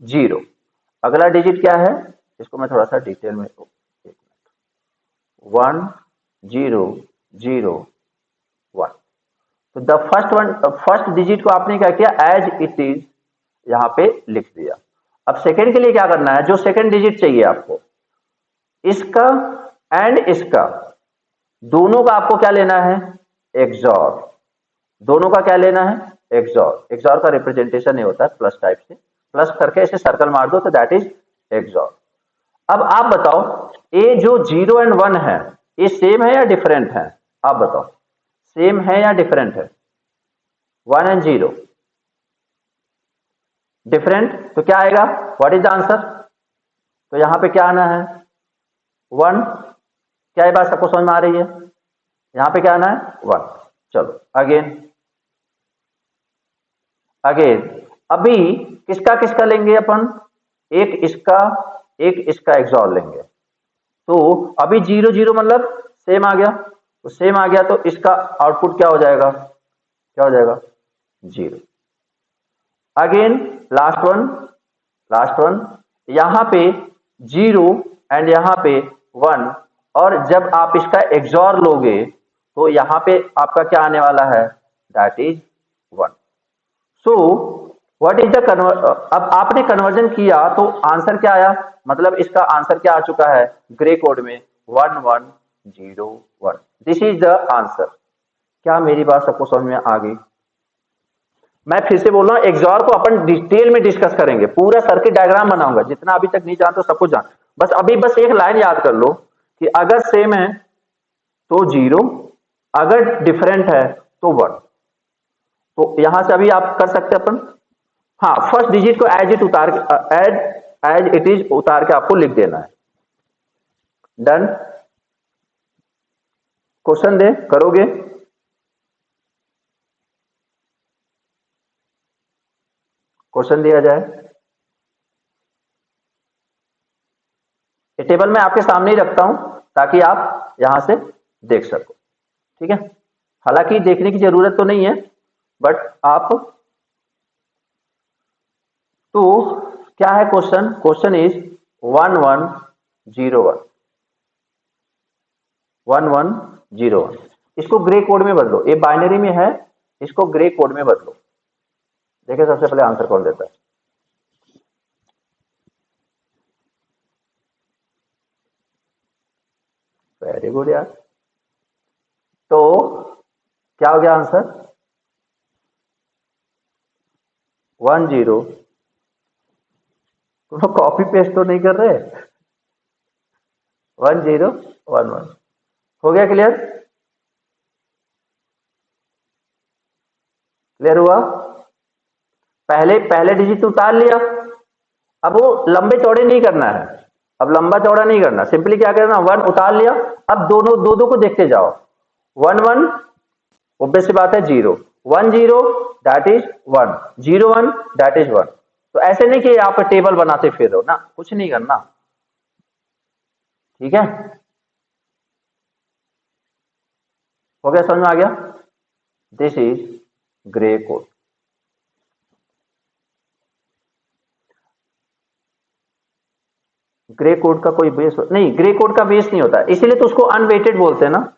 0। अगला डिजिट क्या है, इसको मैं थोड़ा सा डिटेल में, 1 0 0 1। तो the first one, first digit को आपने क्या किया, एज इट इज यहां पे लिख दिया। अब सेकंड के लिए क्या करना है, जो सेकंड डिजिट चाहिए आपको, इसका एंड इसका दोनों का आपको क्या लेना है, एक्सॉर। दोनों का क्या लेना है, एक्सॉर। एक्सॉर का रिप्रेजेंटेशन ये होता है प्लस टाइप से, प्लस करके ऐसे सर्कल मार दो तो दैट इज एक्सॉर। अब आप बताओ, ये जो 0 एंड 1 है ये सेम है या डिफरेंट है, आप बताओ, सेम है या डिफरेंट है, 1 एंड 0 डिफरेंट, तो क्या आएगा, व्हाट इज द आंसर, तो यहां पे क्या आना है, 1। क्या ये बात सबको समझ में आ रही है, यहां पे क्या आना है, 1। चलो अगेन, अगेन अभी किसका किसका लेंगे अपन, एक इसका एक इसका एक्सॉर लेंगे। तो अभी 0 0 मतलब सेम आ गया, तो सेम आ गया तो इसका आउटपुट क्या हो जाएगा, क्या हो जाएगा, 0। Again last one, last one, यहां पे 0 एंड यहां पे 1। और जब आप इसका एक्सॉर लोगे तो यहां पे आपका क्या आने वाला है, that is 1। So what is the अब आपने कन्वर्जन किया तो आंसर क्या आया, मतलब इसका आंसर क्या आ चुका है ग्रे कोड में, 1 1 0 1। This is the answer. क्या मेरी बात सबको समझ में आ गई, मैं फिर से बोल रहा हूं, एक्सॉर को अपन डिटेल में डिस्कस करेंगे, पूरा सर्किट डायग्राम बनाऊंगा, जितना अभी तक नहीं जानते सब कुछ जान। बस अभी बस एक लाइन याद कर लो कि अगर सेम है तो 0, अगर डिफरेंट है तो 1। तो यहां से अभी आप कर सकते हैं अपन, हाँ फर्स्ट डिजिट को एज इट उतार के, एज एज इट इज उतार के आपको लिख देना है। डन, क्वेश्चन दे करोगे, क्वेश्चन दिया जाए, ये टेबल मैं आपके सामने ही रखता हूं ताकि आप यहां से देख सको, ठीक है। हालांकि देखने की जरूरत तो नहीं है, बट आप, तो क्या है क्वेश्चन, क्वेश्चन इज 1101 1101। इसको ग्रे कोड में बदलो, ये बाइनरी में है, इसको ग्रे कोड में बदलो। देखिए सबसे पहले आंसर कौन देता है। वेरी गुड यार। तो क्या हो गया आंसर, 10। तुम लोग कॉपी पेस्ट तो नहीं कर रहे, 1011 हो गया। क्लियर, क्लियर हुआ। पहले पहले डिजिट उतार लिया, अब वो लंबे चौड़े नहीं करना है, अब लंबा चौड़ा नहीं करना, सिंपली क्या करना, 1 उतार लिया, अब दोनों दो दो को देखते जाओ। 11 ऑब्वियस सी बात है 0, 10 दैट इज 1, 01 दैट इज 1। तो ऐसे नहीं कि आप टेबल बनाते फिर रहो ना, कुछ नहीं करना, ठीक है। हो गया, समझ में आ गया। This is grey code. Grey code का कोई बेस नहीं, ग्रे कोड का बेस नहीं होता, इसीलिए तो उसको अनवेटेड बोलते हैं ना,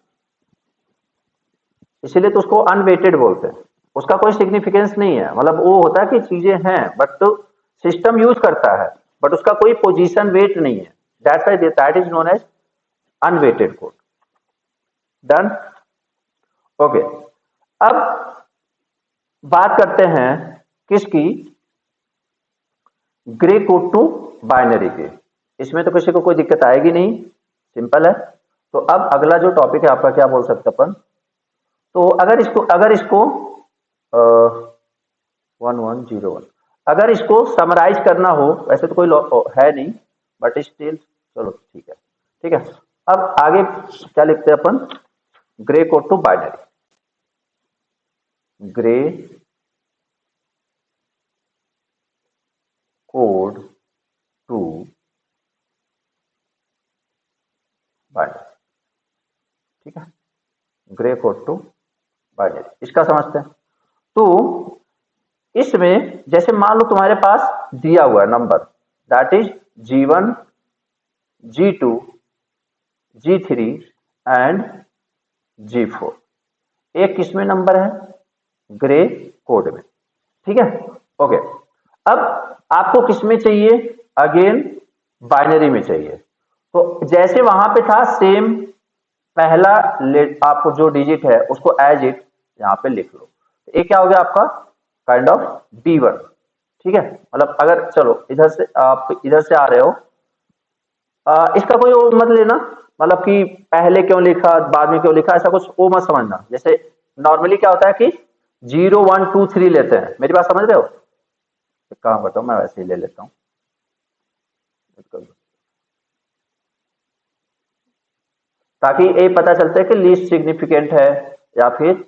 इसीलिए तो उसको अनवेटेड बोलते हैं। उसका कोई सिग्निफिकेंस नहीं है, मतलब वो होता है कि चीजें हैं बट तो सिस्टम यूज करता है, बट उसका कोई पोजीशन वेट नहीं है, that is known as unweighted code. Done, okay. अब बात करते हैं किसकी, ग्रे कोड टू बाइनरी की। इसमें तो किसी को कोई दिक्कत आएगी नहीं, सिंपल है। तो अब अगला जो टॉपिक है आपका, क्या बोल सकते अपन, तो अगर इसको 1101 अगर इसको समराइज करना हो, वैसे तो कोई है नहीं, बट स्टिल चलो ठीक है, ठीक है। अब आगे क्या लिखते हैं अपन, Gray code to binary, Gray code to binary, ठीक है। ग्रे कोड टू बाइनरी, इसका समझते हैं। तो इसमें जैसे मान लो तुम्हारे पास दिया हुआ है number, that is G1 G2 G3 and G4, एक किसमें नंबर है, ग्रे कोड में, ठीक है, ओके। अब आपको किसमें चाहिए, अगेन बाइनरी में चाहिए। तो जैसे वहां पे था सेम, पहला आपको जो डिजिट है उसको एज इट यहां पे लिख लो। ये क्या हो गया आपका, काइंड ऑफ B1, ठीक है। मतलब अगर चलो इधर से आप इधर से आ रहे हो, इसका कोई वो मत लेना, मतलब कि पहले क्यों लिखा बाद में क्यों लिखा, ऐसा कुछ वो मत समझना। जैसे नॉर्मली क्या होता है कि 0 1 2 3 लेते हैं, मेरी बात समझ रहे हो। एक काम करता हूं, मैं वैसे ही ले लेता हूं, ताकि ये पता चलता है कि लीस्ट सिग्निफिकेंट है या फिर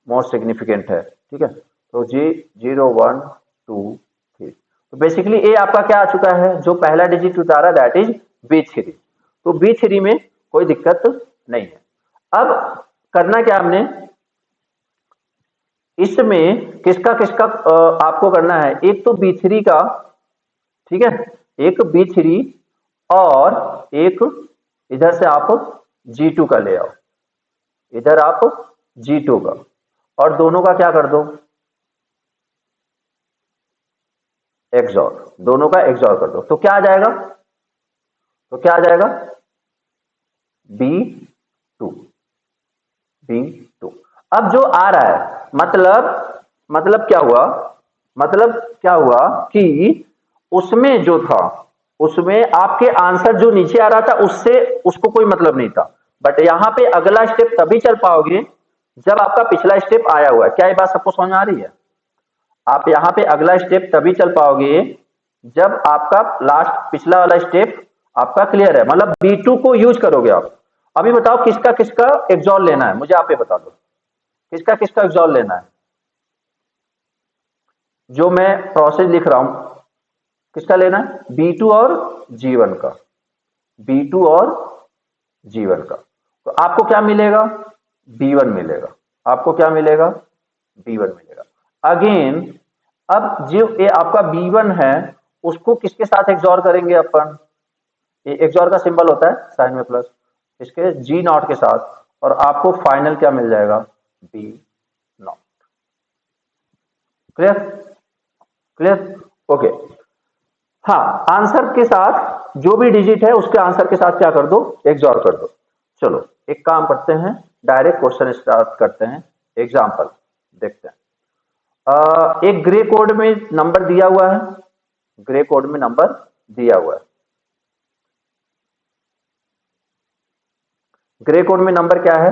मोस्ट सिग्निफिकेंट है, ठीक है। तो G0 1 2 3, तो बेसिकली ये आपका क्या आ चुका है, जो पहला डिजिट उतारा दैट इज B3। तो B3 में कोई दिक्कत नहीं है। अब करना क्या हमने, इसमें किसका किसका आपको करना है, एक तो B3 का, ठीक है, एक B3 और एक इधर से आप G2 का ले आओ, इधर आप G2 का, और दोनों का क्या कर दो, एक्सॉर, दोनों का एक्सॉर कर दो। तो क्या आ जाएगा, तो क्या आ जाएगा, B2 B2। अब जो आ रहा है, मतलब क्या हुआ, मतलब क्या हुआ कि उसमें जो था, उसमें आपके आंसर जो नीचे आ रहा था उससे उसको कोई मतलब नहीं था, बट यहां पे अगला स्टेप तभी चल पाओगे जब आपका पिछला स्टेप आया हुआ है। क्या ये बात सबको समझ में आ रही है। आप यहां पे अगला स्टेप तभी चल पाओगे जब आपका लास्ट पिछला वाला स्टेप आपका क्लियर है, मतलब B2 को यूज करोगे आप। अभी बताओ किसका किसका एग्जॉल लेना है, मुझे आप ये बता दो, किसका किसका एग्जॉल लेना है। जो मैं प्रोसेस लिख रहा हूं किसका लेना है, B2 और G1 का, B2 और G1 का। तो आपको क्या मिलेगा, B1 मिलेगा, आपको क्या मिलेगा, B1 मिलेगा। अगेन अब जो ये आपका B1 है उसको किसके साथ एक्सॉर करेंगे अपन, ये एक्सॉर का सिंबल होता है साइन में प्लस, इसके G0 के साथ, और आपको फाइनल क्या मिल जाएगा, B0। Clear, clear, okay. हाँ, आंसर के साथ जो भी डिजिट है उसके आंसर के साथ क्या कर दो, एक्सॉर कर दो। चलो एक काम करते हैं, डायरेक्ट क्वेश्चन स्टार्ट करते हैं, एग्जांपल देखते हैं। एक ग्रे कोड में नंबर दिया हुआ है, ग्रे कोड में नंबर दिया हुआ है, ग्रे कोड में नंबर क्या है,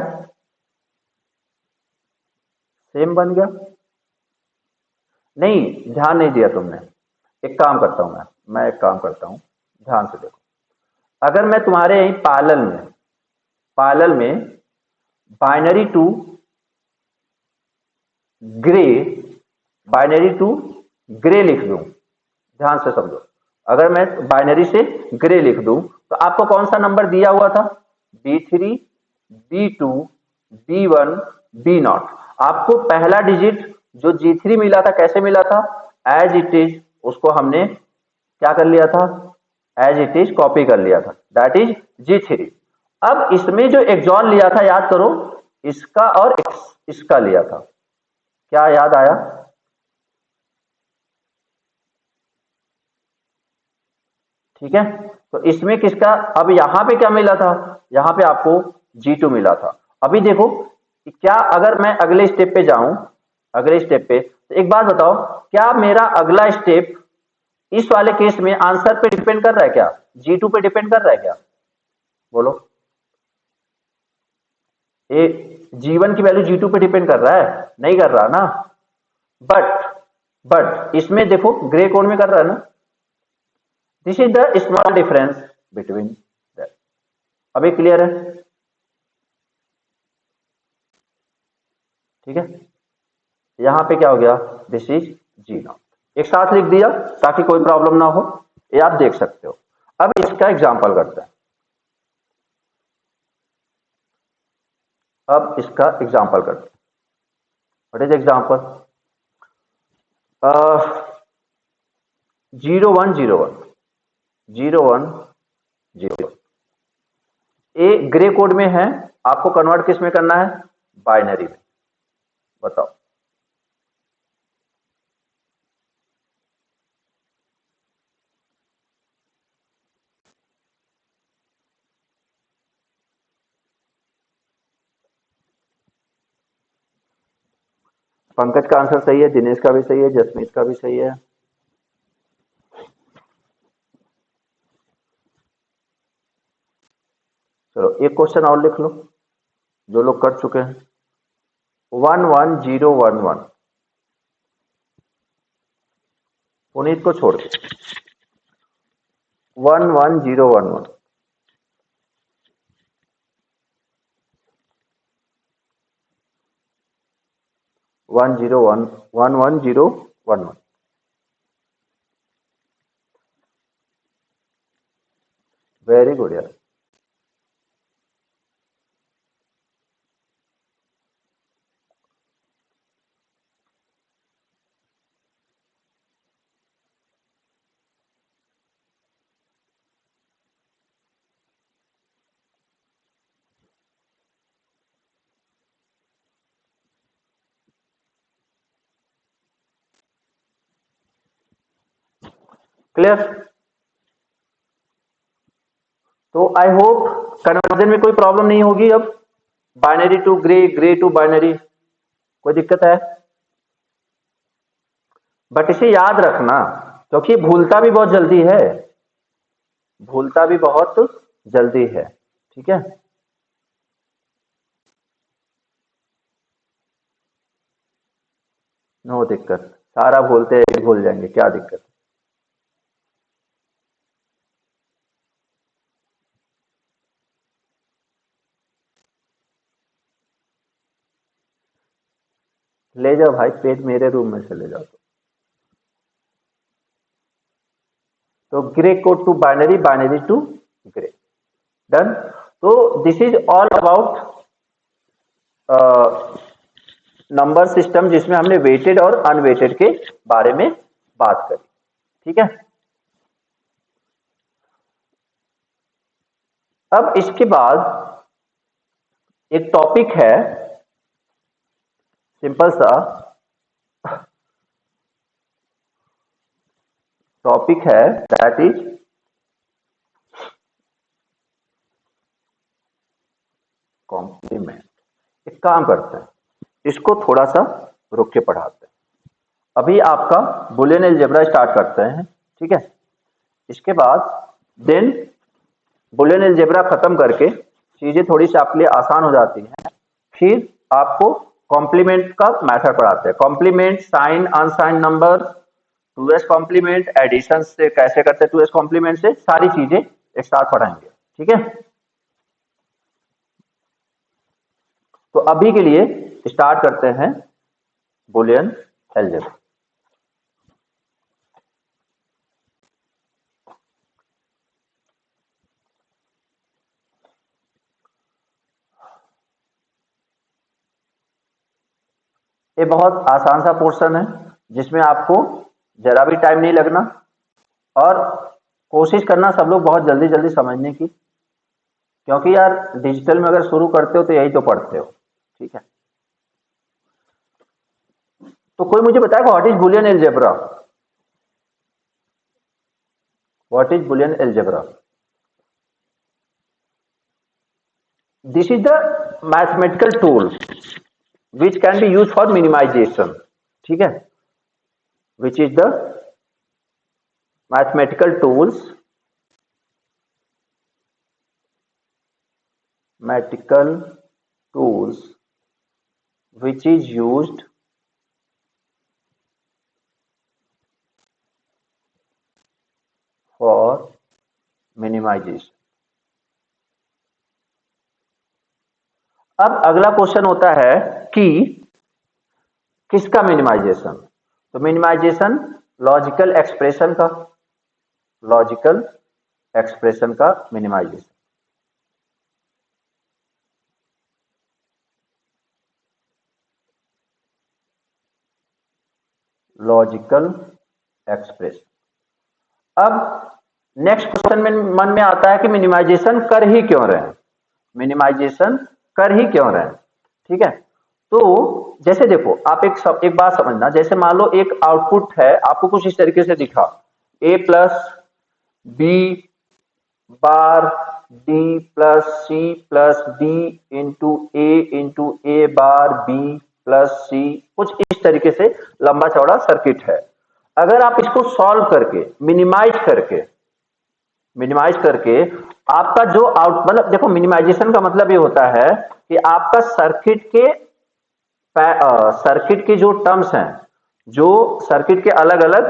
सेम बन गया, नहीं ध्यान नहीं दिया तुमने। एक काम करता हूं मैं एक काम करता हूं, ध्यान से देखो। अगर मैं तुम्हारे यही पैरेलल में binary to gray, binary to gray लिख दूं, ध्यान से समझो। अगर मैं बाइनरी से ग्रे लिख दूं तो आपको कौन सा नंबर दिया हुआ था, B3, B2, B1, B0। आपको पहला डिजिट जो G3 मिला था कैसे मिला था, एज इट इज उसको हमने क्या कर लिया था, एज इट इज कॉपी कर लिया था, दैट इज G3। अब इसमें जो एक्सॉन लिया था याद करो, इसका और इसका लिया था, क्या याद आया, ठीक है। तो इसमें किसका, अब यहां पे क्या मिला था, यहां पे आपको G2 मिला था। अभी देखो कि क्या अगर मैं अगले स्टेप पे जाऊं, अगले स्टेप पे, तो एक बात बताओ, क्या मेरा अगला स्टेप इस वाले केस में आंसर पे डिपेंड कर रहा है क्या, G2 पे डिपेंड कर रहा है क्या, बोलो। ये G1 की वैल्यू G2 पे डिपेंड कर रहा है, नहीं कर रहा ना। बट इसमें देखो ग्रे कोड में कर रहा है ना, this is the small difference between that. अभी क्लियर है, ठीक है। यहां पे क्या हो गया, दिस इज G0, एक साथ लिख दिया ताकि कोई प्रॉब्लम ना हो, ये आप देख सकते हो। अब इसका एग्जांपल करते हैं, अब इसका एग्जांपल करते हैं। व्हाट इज एग्जांपल, 0101, 0101, ये ग्रे कोड में है, आपको कन्वर्ट किस में करना है, बाइनरी में, बताओ। पंकज का आंसर सही है, दिनेश का भी सही है, जसमीत का भी सही है। चलो एक क्वेश्चन और लिख लो जो लोग कर चुके हैं, 11011, पुनीत को छोड़ के, 11011, 11011, वेरी गुड यार। क्लियर, तो आई होप कन्वर्जन में कोई प्रॉब्लम नहीं होगी अब, binary to gray, gray to binary, कोई दिक्कत है, बट इसे याद रखना क्योंकि भूलता भी बहुत जल्दी है, भूलता भी बहुत जल्दी है, ठीक है। नो दिक्कत, सारा भूलते भूल जाएंगे, क्या दिक्कत। ले जाओ भाई पेज, मेरे रूम में से ले जाओ। तो Gray code to binary, binary to Gray, done. तो this is all about number system, जिसमें हमने वेटेड और अनवेटेड के बारे में बात करी, ठीक है। अब इसके बाद एक टॉपिक है, सिंपल सा टॉपिक है, दैट इज कॉम्प्लीमेंट। एक काम करते हैं, इसको थोड़ा सा रुक के पढ़ाते हैं। अभी आपका बुलियन अलजेब्रा स्टार्ट करते हैं, ठीक है। इसके बाद देन बुलियन अलजेब्रा खत्म करके चीजें थोड़ी सी आपके लिए आसान हो जाती हैं। फिर आपको कॉम्प्लीमेंट का मेथड पढ़ाते हैं, complement, sign, unsigned number, 2s complement, addition से कैसे करते हैं 2s कॉम्प्लीमेंट से, सारी चीजें एक साथ पढ़ाएंगे, ठीक है। तो अभी के लिए स्टार्ट करते हैं बुलियन अलजेब्रा। ये बहुत आसान सा पोर्शन है, जिसमें आपको जरा भी टाइम नहीं लगना, और कोशिश करना सब लोग बहुत जल्दी जल्दी समझने की, क्योंकि यार डिजिटल में अगर शुरू करते हो तो यही तो पढ़ते हो, ठीक है। तो कोई मुझे बताएगा what is Boolean algebra, what is Boolean algebra? This is the mathematical tool which can be used for minimization, ठीक है, which is the mathematical tools which is used for minimization। अब अगला क्वेश्चन होता है कि किसका मिनिमाइजेशन? तो minimisation logical expression का, लॉजिकल एक्सप्रेशन का मिनिमाइजेशन। Logical expression. अब नेक्स्ट क्वेश्चन में मन में आता है कि मिनिमाइजेशन कर ही क्यों रहे हैं, मिनिमाइजेशन कर ही क्यों रहे हैं, ठीक है। तो जैसे देखो, आप एक बात समझना, जैसे मान लो एक आउटपुट है, आपको कुछ इस तरीके से दिखा, a plus B bar D plus C plus D into A bar B plus C, कुछ इस तरीके से लंबा चौड़ा सर्किट है। अगर आप इसको सॉल्व करके मिनिमाइज करके आपका जो मतलब देखो, मिनिमाइजेशन का मतलब ये होता है कि आपका सर्किट के जो टर्म्स हैं, जो सर्किट के अलग अलग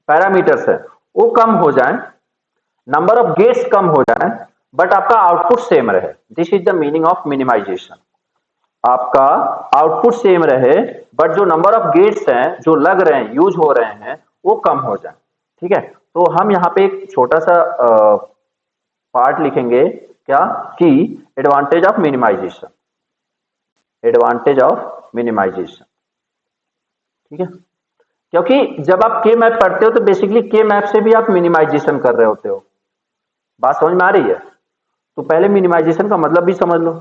पैरामीटर्स हैं, वो कम हो जाएं, नंबर ऑफ गेट्स कम हो जाएं, बट आपका आउटपुट सेम रहे। This is the meaning of minimization. आपका आउटपुट सेम रहे, बट जो नंबर ऑफ गेट्स हैं जो लग रहे हैं, यूज हो रहे हैं, वो कम हो जाए, ठीक है। तो हम यहाँ पे एक छोटा सा पार्ट लिखेंगे, क्या कि advantage of minimization, advantage of minimization, ठीक है। क्योंकि जब आप के मैप पढ़ते हो तो बेसिकली के मैप से भी आप मिनिमाइजेशन कर रहे होते हो। बात समझ में आ रही है? तो पहले मिनिमाइजेशन का मतलब भी समझ लो।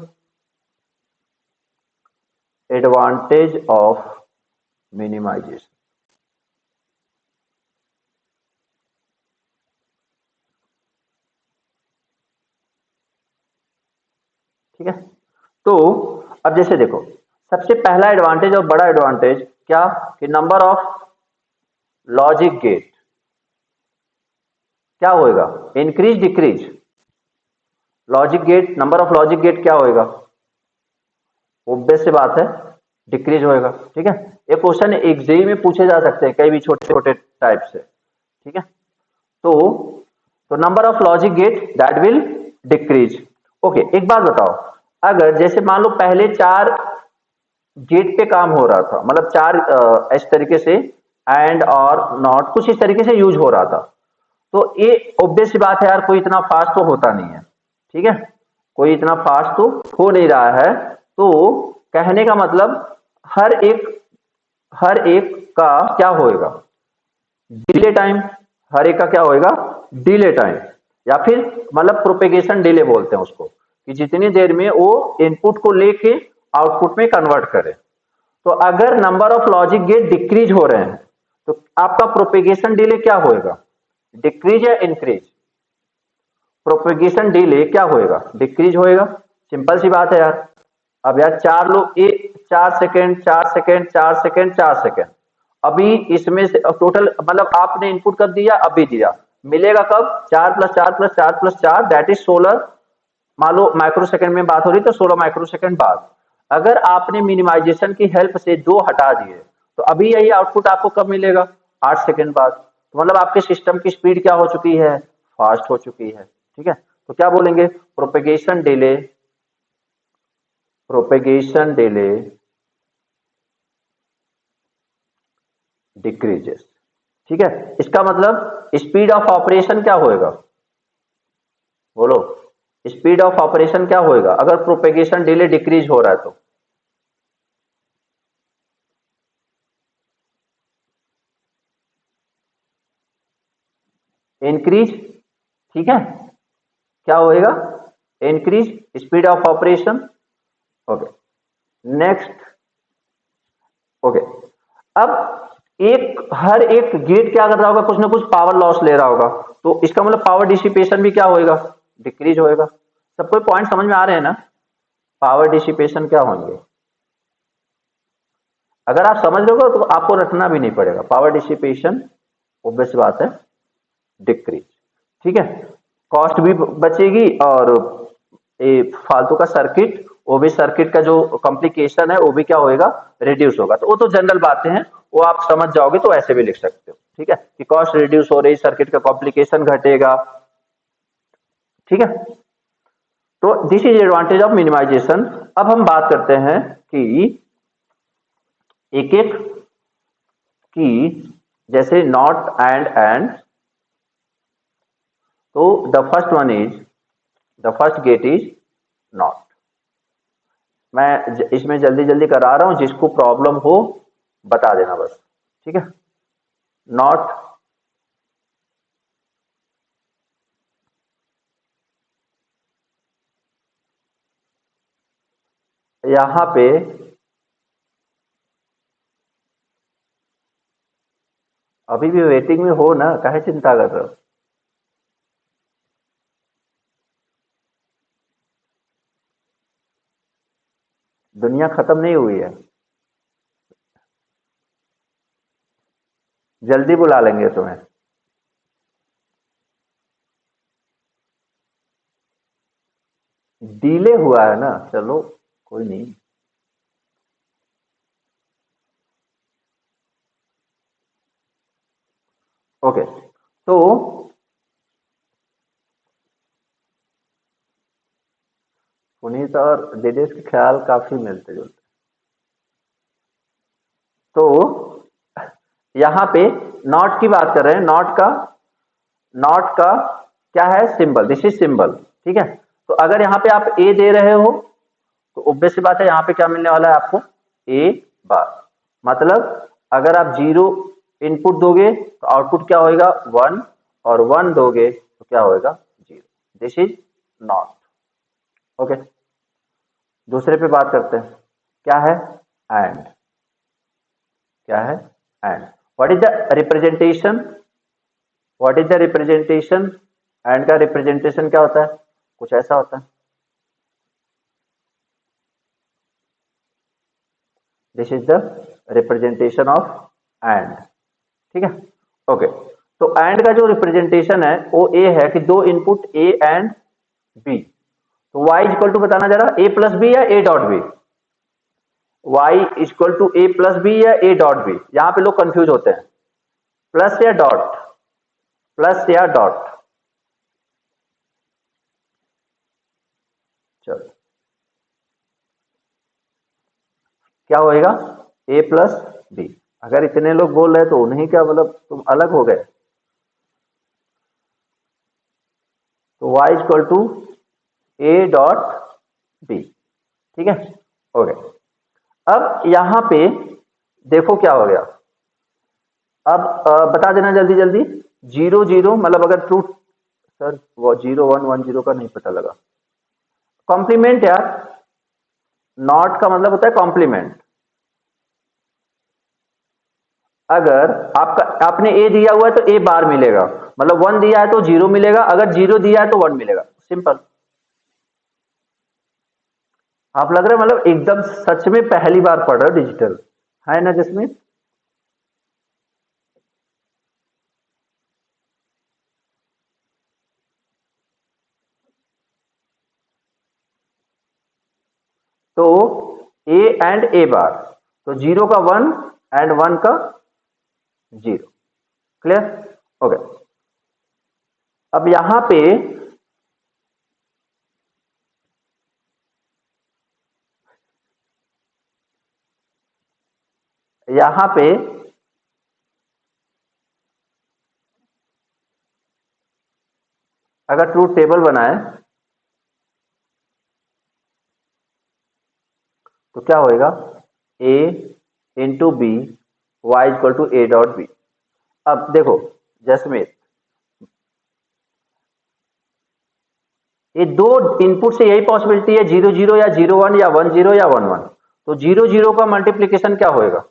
एडवांटेज ऑफ मिनिमाइजेशन, ठीक है। तो अब जैसे देखो, सबसे पहला एडवांटेज और बड़ा एडवांटेज क्या, कि नंबर ऑफ लॉजिक गेट क्या होएगा, increase decrease, logic gate, number of logic gate क्या होएगा, ऑब्वियस सी बात है, डिक्रीज होएगा, ठीक है। ये क्वेश्चन एग्जाम में पूछे जा सकते हैं कई भी छोटे छोटे टाइप से, ठीक है। तो number of logic get that will decrease. Okay, एक बात बताओ, अगर जैसे मान लो पहले 4 गेट पे काम हो रहा था, मतलब 4 इस तरीके से एंड और नॉट कुछ इस तरीके से यूज हो रहा था, तो ये ऑब्वियस सी बात है यार, कोई इतना फास्ट तो होता नहीं है, ठीक है, कोई इतना फास्ट तो हो नहीं रहा है। तो कहने का मतलब हर एक हर एक का क्या होएगा, डिले टाइम, हर एक का क्या होएगा, डिले टाइम, या फिर मतलब प्रोपेगेशन डिले बोलते हैं उसको, कि जितनी देर में वो इनपुट को लेके आउटपुट में कन्वर्ट करे। तो अगर number of logic gate decrease हो रहे हैं तो आपका प्रोपेगेशन डिले क्या होएगा, डिक्रीज या इंक्रीज, प्रोपेगेशन डिले क्या होएगा, डिक्रीज होएगा। सिंपल सी बात है यार। अब यार चार लोग 4 सेकेंड 4 सेकेंड 4 सेकेंड 4 सेकेंड, अभी इसमें से टोटल मतलब आपने इनपुट कब दिया, अभी दिया, मिलेगा कब, 4 + 4 + 4 + 4 दैट इज 16, मान लो माइक्रो सेकंड में बात हो रही तो 16 माइक्रो सेकंड बाद। अगर आपने मिनिमाइजेशन की हेल्प से 2 हटा दिए तो अभी यही आउटपुट आपको कब मिलेगा, 8 सेकंड बाद। तो मतलब आपके सिस्टम की स्पीड क्या हो चुकी है, फास्ट हो चुकी है, ठीक है। तो क्या बोलेंगे, प्रोपेगेशन डिले डिक्रीजेस, ठीक है। इसका मतलब स्पीड ऑफ ऑपरेशन क्या होएगा, बोलो, स्पीड ऑफ ऑपरेशन क्या होएगा अगर प्रोपेगेशन डिले डिक्रीज हो रहा है तो, इंक्रीज, ठीक है, क्या होएगा, increase speed of operation. Okay, next, okay. अब हर एक गेट क्या कर रहा होगा, कुछ ना कुछ पावर लॉस ले रहा होगा, तो इसका मतलब पावर डिसिपेशन भी क्या होएगा, डिक्रीज होएगा। सबको पॉइंट समझ में आ रहे हैं ना, पावर डिसिपेशन क्या होंगे, अगर आप समझ रहे हो तो आपको रखना भी नहीं पड़ेगा, पावर डिसिपेशन ऑब्वियस बात है डिक्रीज, ठीक है। कॉस्ट भी बचेगी और ये फालतू का सर्किट, वो भी सर्किट का जो कॉम्प्लिकेशन है वो भी क्या होएगा, रिड्यूस होगा। तो वो तो जनरल बातें हैं, वो आप समझ जाओगे तो ऐसे भी लिख सकते हो, ठीक है, कि कॉस्ट रिड्यूस हो रही, सर्किट का कॉम्प्लिकेशन घटेगा, ठीक है। तो this is advantage of minimization. अब हम बात करते हैं कि एक एक की, जैसे नॉट एंड, तो the first gate is not. मैं इसमें जल्दी जल्दी करा रहा हूं, जिसको प्रॉब्लम हो बता देना बस, ठीक है। नॉट, यहां पे अभी भी वेटिंग में हो ना, काहे चिंता कर रहे हो, दुनिया खत्म नहीं हुई है, जल्दी बुला लेंगे तुम्हें। डिले हुआ है ना, चलो कोई नहीं। ओके, तो पुनीत और दिनेश के ख्याल काफी मिलते जुलते। तो यहां पे नॉट की बात कर रहे हैं, नॉट का क्या है, सिंबल, दिस इज सिंबल, ठीक है। तो अगर यहाँ पे आप ए दे रहे हो तो ऑब्वियस सी बात है यहाँ पे क्या मिलने वाला है आपको, ए बार। मतलब अगर आप 0 इनपुट दोगे तो आउटपुट क्या होएगा, 1, और 1 दोगे तो क्या होएगा, 0। This is not, okay. दूसरे पे बात करते हैं, क्या है, एंड, क्या है, and. What is the representation, what is the representation, and का रिप्रेजेंटेशन क्या होता है, कुछ ऐसा होता है, this is the representation of and, ठीक है, ओके। तो एंड का जो रिप्रेजेंटेशन है वो ए है कि दो इनपुट ए एंड बी, तो y इक्वल टू बताना जरा, ए प्लस बी या A dot B, y equal to A plus B या ए डॉट बी, यहां पे लोग कंफ्यूज होते हैं, प्लस या डॉट, प्लस या डॉट, चलो क्या होएगा, ए प्लस बी। अगर इतने लोग बोल रहे तो उन्हीं क्या मतलब तुम अलग हो गए, तो y equal to a dot b, ठीक है। ओके, अब यहां पे देखो क्या हो गया। अब बता देना जल्दी जल्दी। 0 0 मतलब अगर ट्रू, सर वो 0 1 1 0 का नहीं पता लगा। कॉम्प्लीमेंट यार, नॉट का मतलब होता है कॉम्प्लीमेंट। अगर आपका आपने ए दिया हुआ है तो ए बार मिलेगा, मतलब 1 दिया है तो 0 मिलेगा, अगर 0 दिया है तो 1 मिलेगा, सिंपल। आप लग रहा है मतलब एकदम सच में पहली बार पढ़ रहे हो डिजिटल, है ना जिसमें। तो ए एंड ए बार, तो 0 का 1 एंड 1 का 0, क्लियर। ओके, अब यहां पे अगर ट्रूथ टेबल बनाए तो क्या होएगा, a into B Y equal to A dot B. अब देखो जसमीत, ये दो इनपुट से यही पॉसिबिलिटी है, 0 0 या 0 1 या 1 0 या 1 1। तो 0 0 का मल्टीप्लीकेशन क्या होएगा,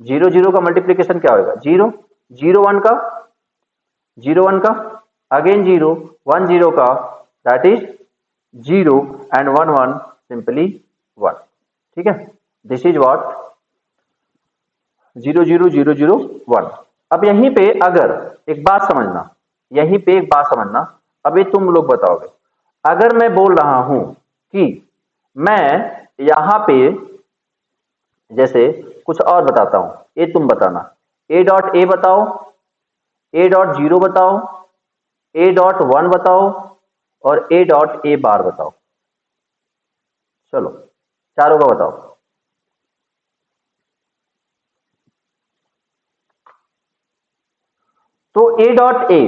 0 0 का मल्टीप्लीकेशन क्या होएगा, 0 0 1 का, 0 1 का अगेन 0 1 0 का, दैट इज 0 एंड 1 1 सिंपली 1, ठीक है। This is what 0 0 0 0 1। अब यहीं पे अगर एक बात समझना, यहीं पे एक बात समझना, अभी तुम लोग बताओगे। अगर मैं बोल रहा हूं कि मैं यहां पे जैसे कुछ और बताता हूं, ये तुम बताना, ए डॉट ए बताओ, ए डॉट जीरो बताओ, ए डॉट वन बताओ और ए डॉट ए बार बताओ। चलो चारों का बताओ। तो ए डॉट ए,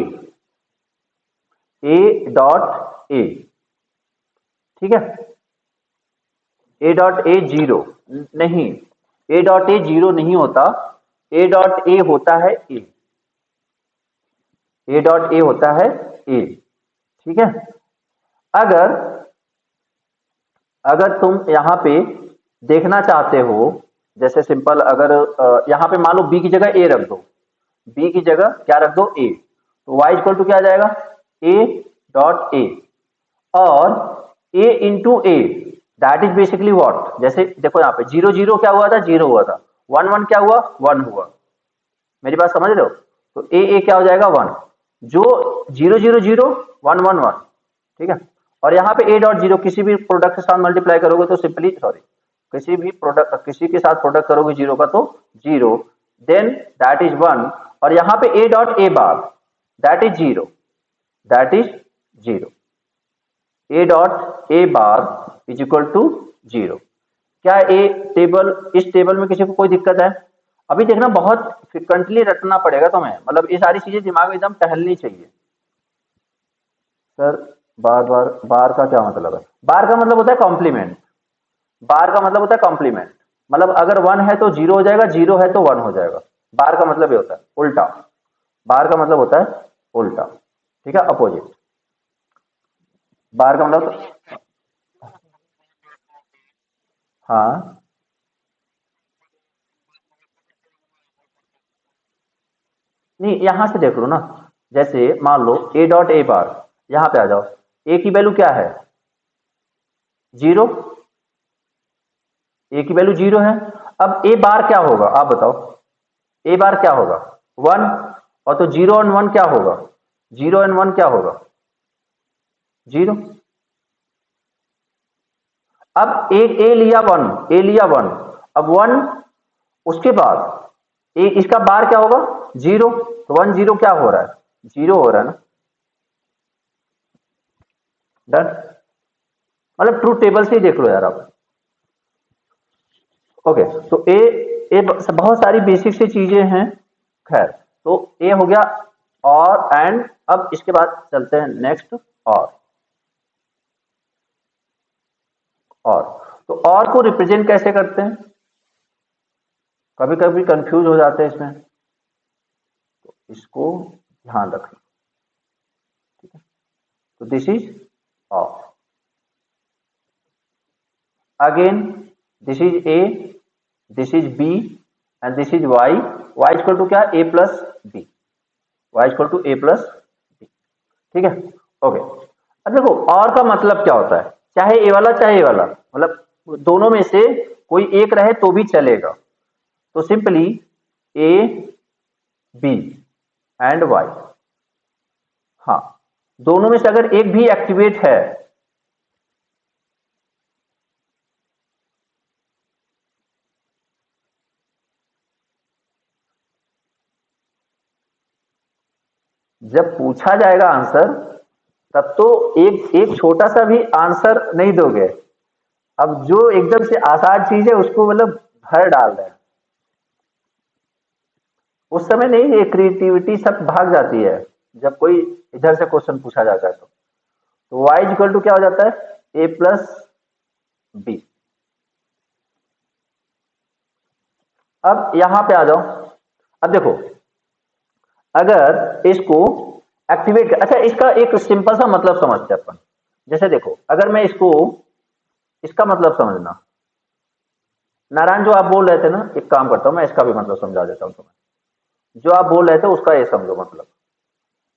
ठीक है। ए डॉट ए जीरो नहीं, ए डॉट ए जीरो नहीं होता, ए डॉट ए होता है ए डॉट ए होता है ए, ठीक है। अगर अगर तुम यहां पे देखना चाहते हो, जैसे सिंपल अगर यहां पे मान लो बी की जगह ए रख दो, बी की जगह क्या रख दो ए, तो y इक्वल टू क्या आ जाएगा, ए डॉट ए, और A into A that is basically what, जैसे देखो यहाँ पे 0 0 क्या हुआ था, 0 हुआ था, 1 1 क्या हुआ, 1 हुआ। मेरी बात समझ रहे हो, तो ए क्या हो जाएगा 1, जो 0 0 0 1 1 1, ठीक है। और यहाँ पे ए डॉट जीरो किसी भी प्रोडक्ट के साथ मल्टीप्लाई करोगे तो सिंपली सॉरी, किसी भी प्रोडक्ट किसी के साथ प्रोडक्ट करोगे जीरो का तो जीरो, देन दैट इज 1। और यहाँ पे A dot A bar that is zero, that is zero, A dot A bar is equal to zero. क्या ए टेबल, इस टेबल में किसी को कोई दिक्कत है? अभी देखना बहुत फ्रिक्वेंटली रटना पड़ेगा तुम्हें, मतलब ये सारी चीजें दिमाग में एकदम टहलनी चाहिए। सर बार बार बार का क्या मतलब है, बार का मतलब होता है कॉम्प्लीमेंट, बार का मतलब होता है कॉम्प्लीमेंट, मतलब अगर वन है तो जीरो हो जाएगा, जीरो है तो वन हो जाएगा। बार का मतलब ये होता है उल्टा, बार का मतलब होता है उल्टा, ठीक है, अपोजिट। बार का मतलब हाँ, नहीं यहां से देख लो ना, जैसे मान लो ए डॉट ए बार, यहां पे आ जाओ, ए की वैल्यू क्या है, जीरो, ए की वैल्यू जीरो है। अब ए बार क्या होगा आप बताओ, ए बार क्या होगा, वन, और तो जीरो एंड वन क्या होगा, जीरो एंड वन क्या होगा, जीरो। अब ए लिया वन, ए लिया वन, अब वन, उसके बाद इसका बार क्या होगा, जीरो, तो वन जीरो क्या हो रहा है, जीरो हो रहा है ना, डन। मतलब ट्रूथ टेबल से ही देख लो यार आप। ओके, तो ए बहुत सारी बेसिक सी चीजें हैं, खैर। तो ए हो गया, और एंड अब इसके बाद चलते हैं नेक्स्ट। और और तो और को रिप्रेजेंट कैसे करते हैं, कभी कभी कंफ्यूज हो जाते हैं इसमें, तो इसको ध्यान रखें। ठीक है, तो this is of, again this is A, this is B and this is Y, Y equal to क्या, A plus B, Y equal to A plus B. ठीक है, ओके। अब देखो और का मतलब क्या होता है, चाहे ए वाला चाहे ए वाला, मतलब दोनों में से कोई एक रहे तो भी चलेगा, तो simply A B and Y, हाँ दोनों में से अगर एक भी एक्टिवेट है, जब पूछा जाएगा आंसर तब तो एक एक छोटा सा भी आंसर नहीं दोगे, अब जो एकदम से आसान चीज है उसको मतलब भर डाल रहे हैं, उस समय नहीं, ये क्रिएटिविटी सब भाग जाती है जब कोई इधर से क्वेश्चन पूछा जाता है। तो y इक्वल टू क्या हो जाता है, a प्लस बी। अब यहां पे आ जाओ, अब देखो अगर इसको एक्टिवेट, अच्छा इसका एक सिंपल सा मतलब समझते हैं अपन, जैसे देखो अगर मैं इसको, इसका मतलब समझना, नारायण जो आप बोल रहे थे ना, एक काम करता हूं मैं इसका भी मतलब समझा देता हूं तुम्हें, जो आप बोल रहे थे उसका ये समझो मतलब,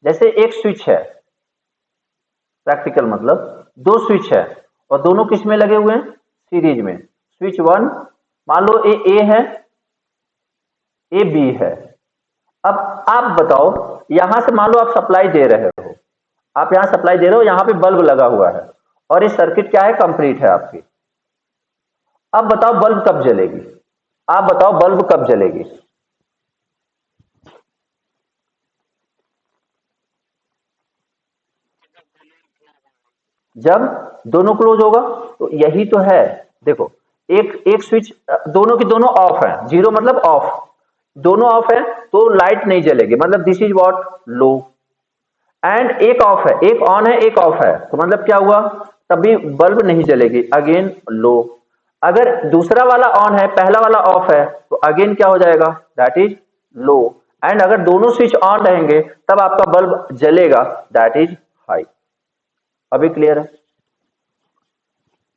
जैसे एक स्विच है, प्रैक्टिकल मतलब दो स्विच है और दोनों किस में लगे हुए हैं, सीरीज में, स्विच वन मान लो ए है, ए बी है। अब आप बताओ, यहां से मान लो आप सप्लाई दे रहे हो, आप यहां सप्लाई दे रहे हो, यहां पे बल्ब लगा हुआ है और ये सर्किट क्या है, कंप्लीट है आपकी। अब बताओ बल्ब कब जलेगी, आप बताओ बल्ब कब जलेगी, जब दोनों क्लोज होगा, तो यही तो है। देखो एक एक स्विच, दोनों की दोनों ऑफ है, जीरो मतलब ऑफ, दोनों ऑफ है तो लाइट नहीं जलेगी, मतलब this is what, low. And एक ऑफ है, एक ऑन है एक ऑफ है, तो मतलब क्या हुआ, तभी बल्ब नहीं जलेगी, अगेन लो। अगर दूसरा वाला ऑन है पहला वाला ऑफ है तो अगेन क्या हो जाएगा, दैट इज लो। एंड अगर दोनों स्विच ऑन रहेंगे तब आपका बल्ब जलेगा, दैट इज हाई। अभी क्लियर है,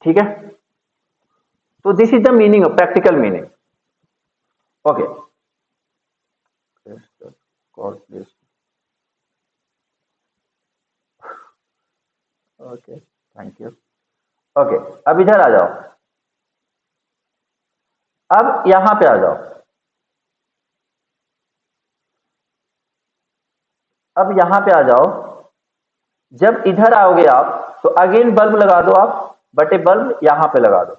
ठीक है। तो this is the meaning of practical meaning, okay. Okay thank you, okay. अब इधर आ जाओ, अब यहां पे आ जाओ, अब यहां पे आ जाओ, जब इधर आओगे आप तो अगेन बल्ब लगा दो आप, बटे बल्ब यहां पे लगा दो,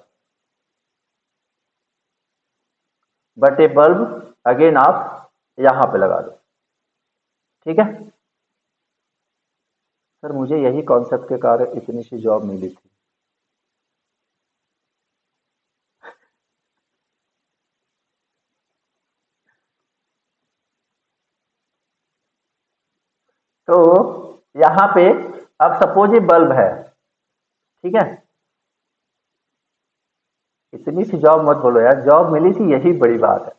बटे बल्ब अगेन आप यहां पे लगा दो, ठीक है। सर मुझे यही कॉन्सेप्ट के कारण इतनी सी जॉब मिली थी। तो यहां पे अब सपोज ये बल्ब है, ठीक है, इतनी सी जॉब मत बोलो यार, जॉब मिली थी यही बड़ी बात है।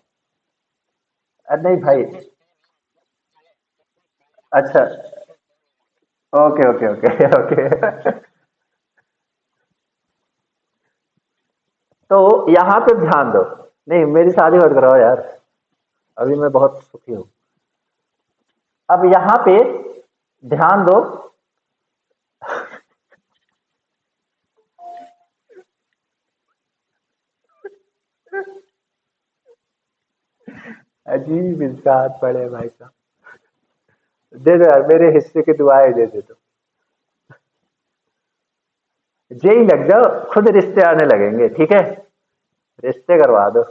अरे नहीं भाई, अच्छा, ओके ओके ओके ओके तो यहां पे ध्यान दो, नहीं मेरी शादी मत कराओ यार, अभी मैं बहुत सुखी हूं। अब यहां पे ध्यान दो, अजीब इंसान पड़े भाई साहब, दे दो यार मेरे हिस्से की दुआएं दे दो, जेई लग जाओ, खुद रिश्ते आने लगेंगे, ठीक है, रिश्ते करवा दो,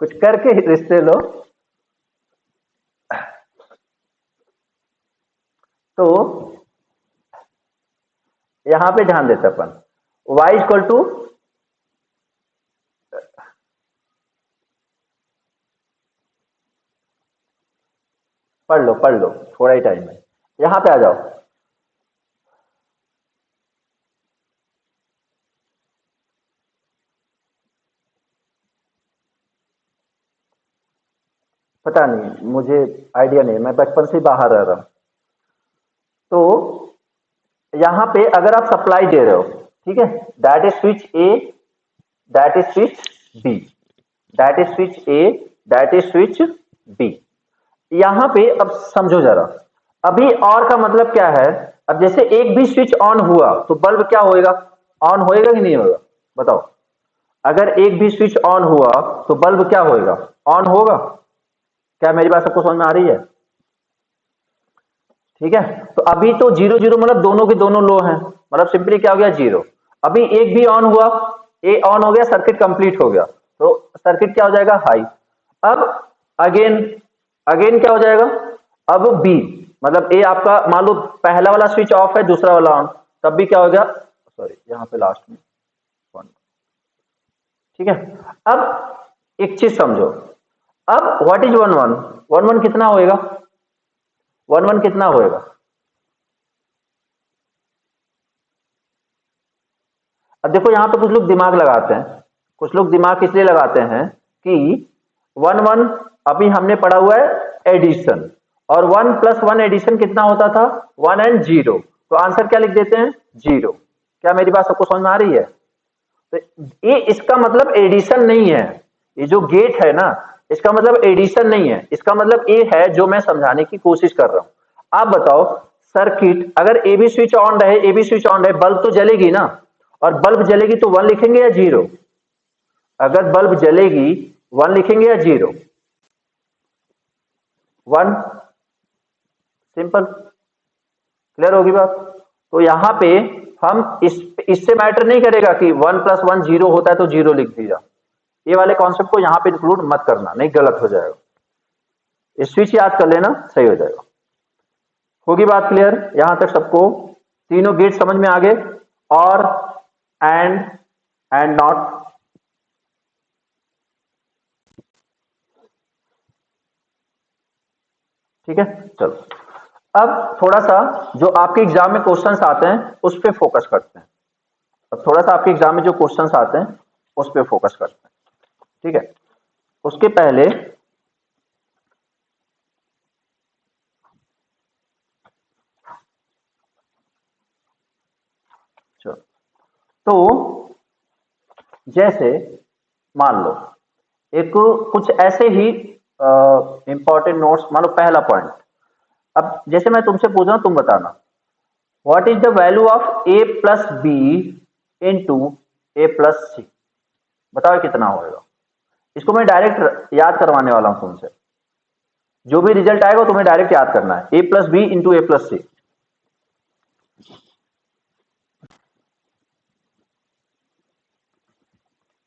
कुछ करके रिश्ते लो। तो यहां पे ध्यान देते अपन, y इक्वल टू, पढ़ लो थोड़ा ही टाइम है, यहां पे आ जाओ, पता नहीं, मुझे आइडिया नहीं, मैं बचपन से बाहर रह रहा हूँ। तो यहाँ पे अगर आप सप्लाई दे रहे हो, ठीक है, that is switch A, that is switch B, that is switch A, that is switch B. यहां पे अब समझो जरा, अभी और का मतलब क्या है? अब जैसे एक भी स्विच ऑन हुआ तो बल्ब क्या होएगा? ऑन होएगा कि नहीं होगा? बताओ। अगर एक भी स्विच ऑन हुआ तो बल्ब क्या होएगा? ऑन होगा। क्या मेरी बात सबको समझ में आ रही है? ठीक है, तो अभी तो जीरो जीरो मतलब दोनों के दोनों लो हैं, मतलब सिंपली क्या हो गया? जीरो। अभी एक भी ऑन हुआ, ए ऑन हो गया, सर्किट कंप्लीट हो गया, तो सर्किट क्या हो जाएगा? हाई। अब अगेन, अगेन क्या हो जाएगा? अब बी, मतलब ए आपका मान लो पहला वाला स्विच ऑफ है, दूसरा वाला ऑन, तब भी क्या हो गया? सॉरी, यहां पे लास्ट में वन। ठीक है, अब एक चीज समझो, अब what is one one? One one कितना होएगा? वन वन कितना होएगा? अब देखो यहां पे कुछ लोग दिमाग लगाते हैं, कुछ लोग दिमाग इसलिए लगाते हैं कि वन वन अभी हमने पढ़ा हुआ है एडिशन, और वन प्लस वन एडिशन कितना होता था? वन एंड जीरो, तो आंसर क्या लिख देते हैं? जीरो। क्या मेरी बात सबको समझ में आ रही है? तो ये इसका मतलब एडिशन नहीं है, ये जो गेट है ना, इसका मतलब एडिशन नहीं है, इसका मतलब ये है जो मैं समझाने की कोशिश कर रहा हूं। आप बताओ, सर्किट अगर ए बी स्विच ऑन रहे, ए बी स्विच ऑन रहे, बल्ब तो जलेगी ना, और बल्ब जलेगी तो वन लिखेंगे या जीरो? अगर बल्ब जलेगी, वन लिखेंगे या जीरो? वन। सिंपल, क्लियर होगी बात? तो यहां पे हम इससे मैटर नहीं करेगा कि वन प्लस वन जीरो होता है तो जीरो लिख दिया, ये वाले कॉन्सेप्ट को यहां पे इंक्लूड मत करना, नहीं, गलत हो जाएगा। स्विच याद कर लेना, सही हो जाएगा। होगी बात क्लियर यहां तक सबको? तीनों गेट समझ में आ गए? और एंड, एंड नॉट। ठीक है, चलो अब थोड़ा सा जो आपके एग्जाम में क्वेश्चंस आते हैं उस पर फोकस करते हैं। अब थोड़ा सा आपके एग्जाम में जो क्वेश्चंस आते हैं उस पर फोकस करते हैं, ठीक है? उसके पहले चलो, तो जैसे मान लो एक कुछ ऐसे ही इंपॉर्टेंट नोट्स, मान लो पहला पॉइंट, अब जैसे मैं तुमसे पूछ रहा हूं, तुम बताना what is the value of A plus B into A plus C? बताओ कितना होगा? इसको मैं डायरेक्ट याद करवाने वाला हूं तुमसे, जो भी रिजल्ट आएगा तुम्हें डायरेक्ट याद करना है, A plus B into A plus C.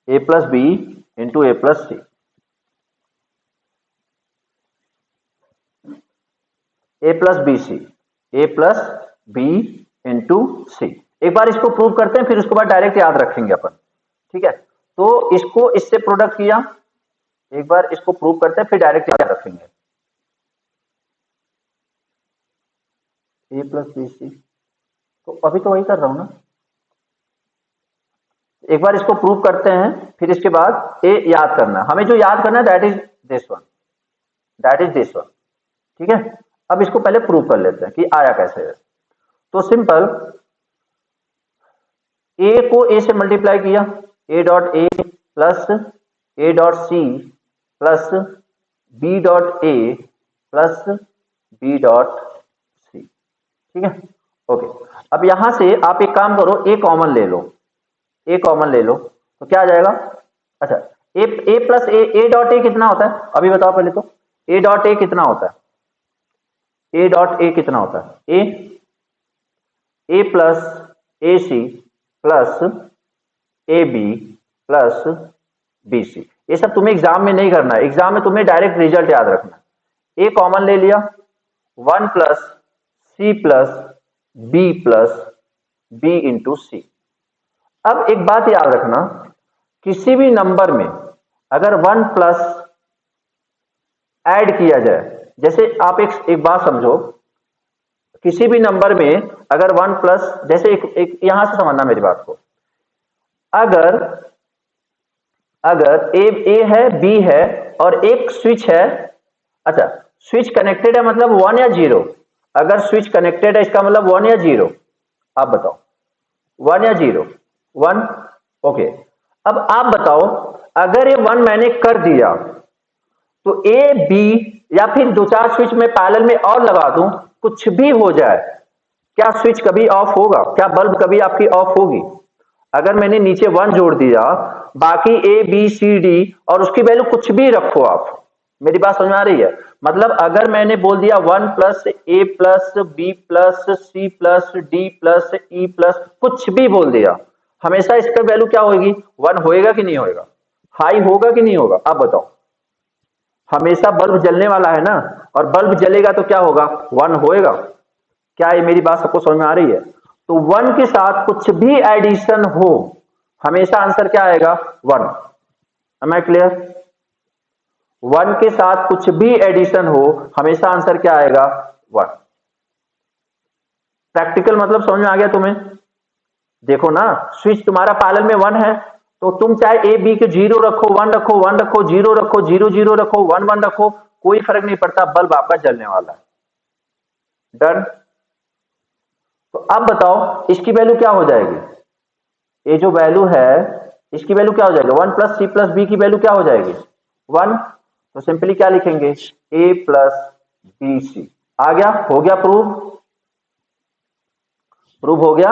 A plus B into A plus C, A plus B C, A plus B into सी। एक बार इसको प्रूव करते हैं, फिर उसके बाद डायरेक्ट याद रखेंगे अपन, ठीक है? तो इसको इससे प्रोडक्ट किया, एक बार इसको प्रूव करते हैं, फिर डायरेक्ट याद रखेंगे। ए प्लस बी सी, तो अभी तो वही कर रहा हूं ना। एक बार इसको प्रूव करते हैं, फिर इसके बाद ए याद करना है हमें, जो याद करना है that is this one, that is this one. ठीक है, अब इसको पहले प्रूव कर लेते हैं कि आया कैसे है। तो सिंपल, ए को ए से मल्टीप्लाई किया, A dot A plus A dot C plus B dot A plus B dot C. ठीक है, ओके। अब यहां से आप एक काम करो, ए कॉमन ले लो, ए कॉमन ले लो, तो क्या आ जाएगा? अच्छा, ए प्लस ए डॉट ए कितना होता है अभी बताओ पहले तो? ए डॉट ए कितना होता है? ए डॉट ए कितना होता है? A plus A C plus A B plus B C. ये सब तुम्हें एग्जाम में नहीं करना है, एग्जाम में तुम्हें डायरेक्ट रिजल्ट याद रखना है। ए कॉमन ले लिया, one plus C plus B plus B into C. अब एक बात याद रखना, किसी भी नंबर में अगर वन प्लस ऐड किया जाए, जैसे आप एक बात समझो, किसी भी नंबर में अगर वन प्लस, जैसे एक यहां से समझना मेरी बात को, अगर अगर ए है, बी है, और एक स्विच है, अच्छा, स्विच कनेक्टेड है मतलब 1 या 0? अगर स्विच कनेक्टेड है इसका मतलब 1 या 0? आप बताओ, 1 या 0? 1। ओके, अब आप बताओ, अगर ये 1 मैंने कर दिया तो ए बी या फिर दो चार स्विच में पैरेलल में और लगा दूं, कुछ भी हो जाए, क्या स्विच कभी ऑफ होगा? क्या बल्ब कभी आपकी ऑफ होगी? अगर मैंने नीचे 1 जोड़ दिया, बाकी ए बी सी डी और उसकी वैल्यू कुछ भी रखो आप, मेरी बात समझ में आ रही है? मतलब अगर मैंने बोल दिया 1 plus A plus B plus C plus D plus E plus कुछ भी बोल दिया, हमेशा इसका वैल्यू क्या होगी? 1 होएगा कि नहीं होएगा? हाई होगा कि नहीं होगा? आप बताओ। हमेशा बल्ब जलने वाला है ना, और बल्ब जलेगा तो क्या होगा? 1 होएगा। क्या ये मेरी बात सबको समझ में आ रही है? तो 1 के साथ कुछ भी एडिशन हो, हमेशा आंसर क्या आएगा? 1। M I clear? 1 के साथ कुछ भी एडिशन हो, हमेशा आंसर क्या आएगा? 1। प्रैक्टिकल मतलब समझ में आ गया तुम्हें? देखो ना, स्विच तुम्हारा पैरेलल में 1 है, तो तुम चाहे ए बी के 0 रखो, 1 रखो, 1 रखो, 0 रखो, 0 0 रखो, 1 1 रखो, कोई फर्क नहीं पड़ता, बल्ब आपका जलने वाला है। डन? तो अब बताओ इसकी वैल्यू क्या हो जाएगी? ये जो वैल्यू है, इसकी वैल्यू क्या हो जाएगी? 1 प्लस सी प्लस बी की वैल्यू क्या हो जाएगी? 1। तो सिंपली क्या लिखेंगे? ए प्लस बी सी। आ गया? हो गया प्रूव? प्रूव हो गया?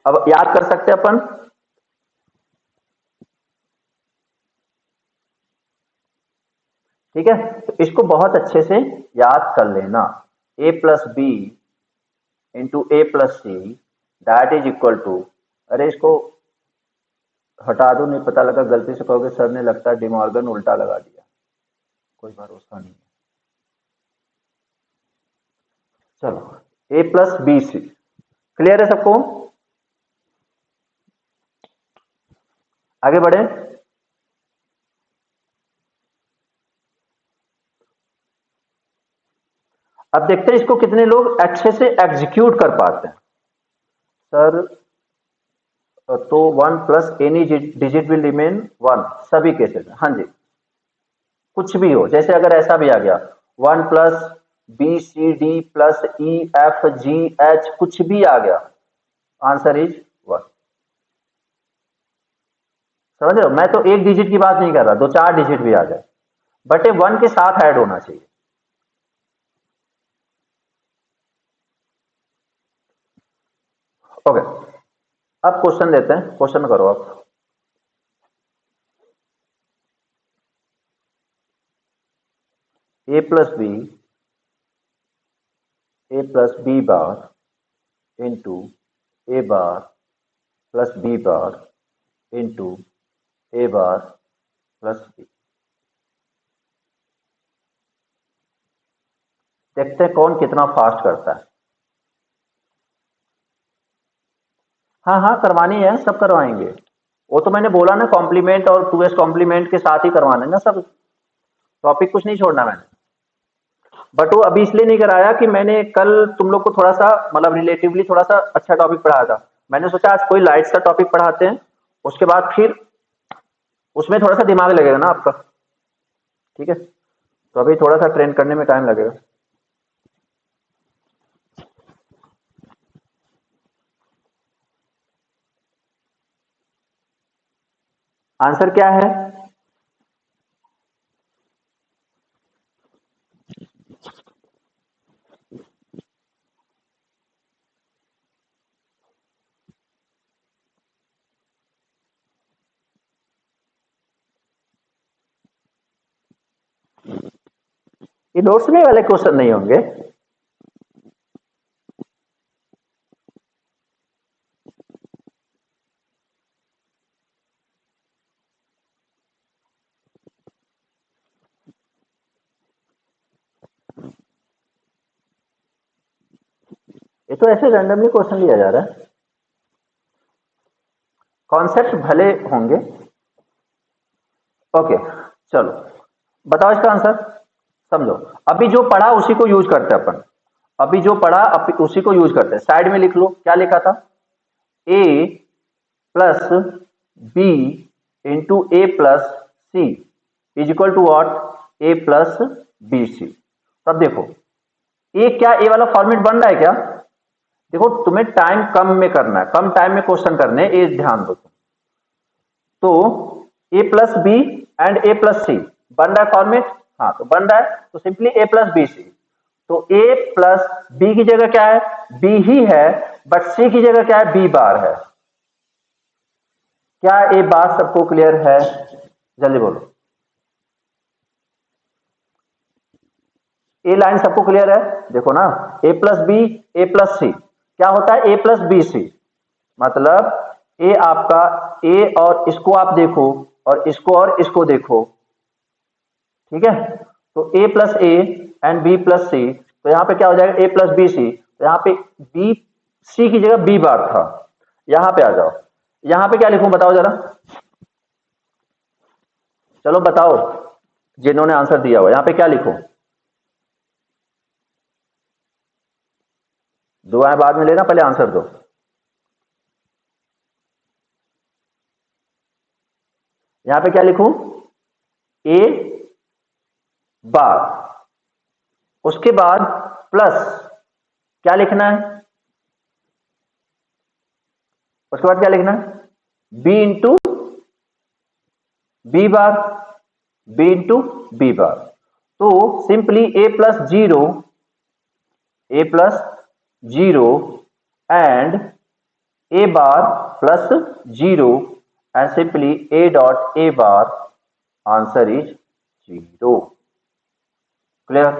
अब याद कर सकते अपन? ठीक है, तो इसको बहुत अच्छे से याद कर लेना। A plus B into A plus C that is equal to, अरे इसको हटा दो, नहीं पता लगा गलती से कहोगे सर ने लगता है डिमॉर्गन उल्टा लगा दिया, कोई भरोसा नहीं। चलो, ए प्लस बी सी क्लियर है सबको? आगे बढ़े। अब देखते हैं इसको कितने लोग अच्छे से एग्जीक्यूट कर पाते हैं। सर तो 1 plus any digit will remain 1 सभी केसेस में। हाँ जी, कुछ भी हो, जैसे अगर ऐसा भी आ गया 1 plus B C D plus E F G H, कुछ भी आ गया, आंसर इज 1। समझ रहे हो? मैं तो एक डिजिट की बात नहीं कर रहा, दो चार डिजिट भी आ जाए, बट ये 1 के साथ ऐड होना चाहिए। ओके, अब क्वेश्चन देते हैं, क्वेश्चन करो आप। ए plus B, A plus B bar into A bar plus B bar into A bar plus B. देखते हैं कौन कितना फास्ट करता है। हाँ हाँ, करवानी है, सब करवाएंगे। वो तो मैंने बोला ना, कॉम्प्लीमेंट और 2s कॉम्प्लीमेंट के साथ ही करवाना है ना सब, टॉपिक कुछ नहीं छोड़ना मैंने। बट वो अभी इसलिए नहीं कराया कि मैंने कल तुम लोग को थोड़ा सा मतलब रिलेटिवली थोड़ा सा अच्छा टॉपिक पढ़ाया था, मैंने सोचा आज कोई लाइट सा टॉपिक पढ़ाते हैं, उसके बाद फिर उसमें थोड़ा सा दिमाग लगेगा ना आपका। ठीक है, तो अभी थोड़ा सा ट्रेन करने में टाइम लगेगा। आंसर क्या है? ये नोट्स में वाले क्वेश्चन नहीं होंगे? ये तो ऐसे रैंडमली क्वेश्चन लिया जा रहा है, कॉन्सेप्ट भले होंगे। ओके, चलो बताओ इसका आंसर। समझो, अभी जो पढ़ा उसी को यूज करते हैं अपन, अभी जो पढ़ा उसी को यूज करते हैं। साइड में लिख लो क्या लिखा था? A plus B into A plus C is equal to what A plus B C. तब देखो ए क्या ए वाला फॉर्मेट बन रहा है क्या? देखो तुम्हें टाइम कम में करना है, कम टाइम में क्वेश्चन करने, ये ध्यान दो। तो A plus B and A plus C बन रहा है फॉर्मेट, हाँ तो बन रहा है, तो simply A plus B C. तो ए प्लस बी की जगह क्या है? बी ही है, बट सी की जगह क्या है? बी बार है। क्या ये बात सबको क्लियर है? जल्दी बोलो। ए लाइन सबको क्लियर है? देखो ना, A plus B A plus C क्या होता है? ए प्लस बी सी, मतलब ए आपका ए और इसको आप देखो और इसको देखो, ठीक है? तो A plus A and B plus C, तो यहां पे क्या हो जाएगा? ए प्लस बी सी, तो यहां पे बी सी की जगह बी बार था। यहां पे आ जाओ, यहां पे क्या लिखूं बताओ जरा, चलो बताओ जिन्होंने आंसर दिया हो, यहां पे क्या लिखूं? दुआएं बाद में लेना, पहले आंसर दो। यहां पे क्या लिखूं? ए बार, उसके बाद प्लस क्या लिखना है? उसके बाद क्या लिखना है? B into B bar, B into B bar. तो simply A plus zero, A plus zero and A bar plus zero and simply A dot A bar, answer is zero. Clear?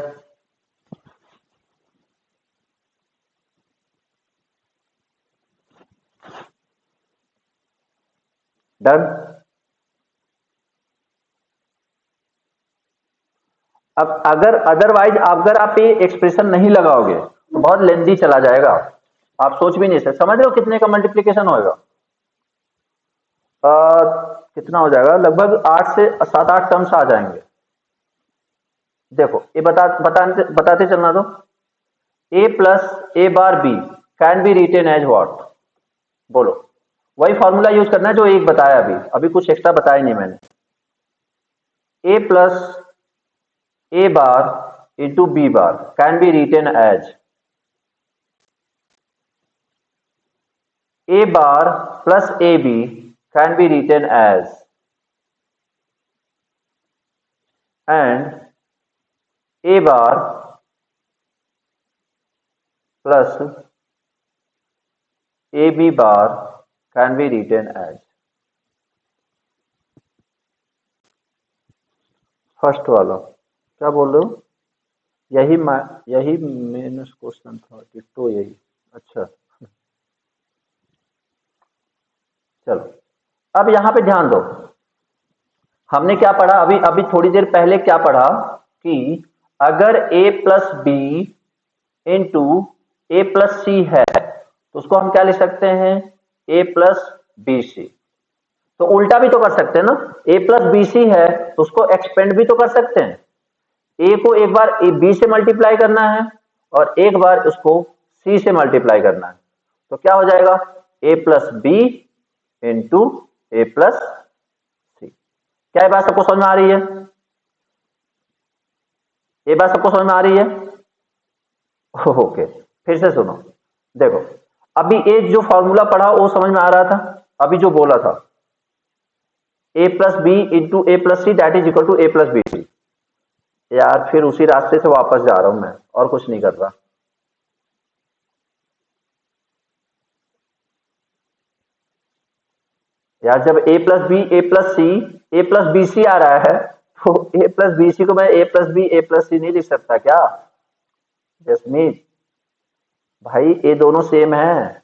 Done? अब अगर otherwise अगर आप ये expression नहीं लगाओगे तो बहुत लेंदी चला जाएगा, आप सोच भी नहीं सकते। समझ रहे हो कितने का मल्टीप्लीकेशन होएगा? कितना हो जाएगा? लगभग 8 से 7-8 टर्म्स आ जाएंगे। देखो ये बताते चलना दो। A plus A bar B can be written as what? बोलो। वही फॉर्मूला यूज करना है जो एक बताया, अभी अभी कुछ एक्स्ट्रा बताया नहीं मैंने। A plus A bar into B bar can be written as a bar plus ab can be written as, and a bar plus ab bar can be written as। First वाला क्या बोल रहे हो? यही यही मेन क्वेश्चन था, तो यही। अच्छा चलो, अब यहां पे ध्यान दो, हमने क्या पढ़ा अभी अभी थोड़ी देर पहले? क्या पढ़ा कि अगर a plus B into A plus C है तो उसको हम क्या लिख सकते हैं? a plus B C. तो उल्टा भी तो कर सकते हैं ना, a प्लस बी सी है तो उसको एक्सपेंड भी तो कर सकते हैं। a को एक बार b से मल्टीप्लाई करना है और एक बार उसको c से मल्टीप्लाई करना है, तो क्या हो जाएगा? a plus B into A plus C. क्या ये बात सबको समझ में आ रही है? ये बात सबको समझ में आ रही है? ओके, फिर से सुनो। देखो अभी ये जो फॉर्मूला पढ़ा वो समझ में आ रहा था, अभी जो बोला था A plus B into A plus C that is equal to A plus B C. यार फिर उसी रास्ते से वापस जा रहा हूं मैं, और कुछ नहीं कर रहा। यार जब ए plus B A plus C A plus B सी आ रहा है तो ए प्लस बी सी को मैं ए प्लस बी ए प्लस सी नहीं लिख सकता क्या? जसमीत भाई ये दोनों सेम है,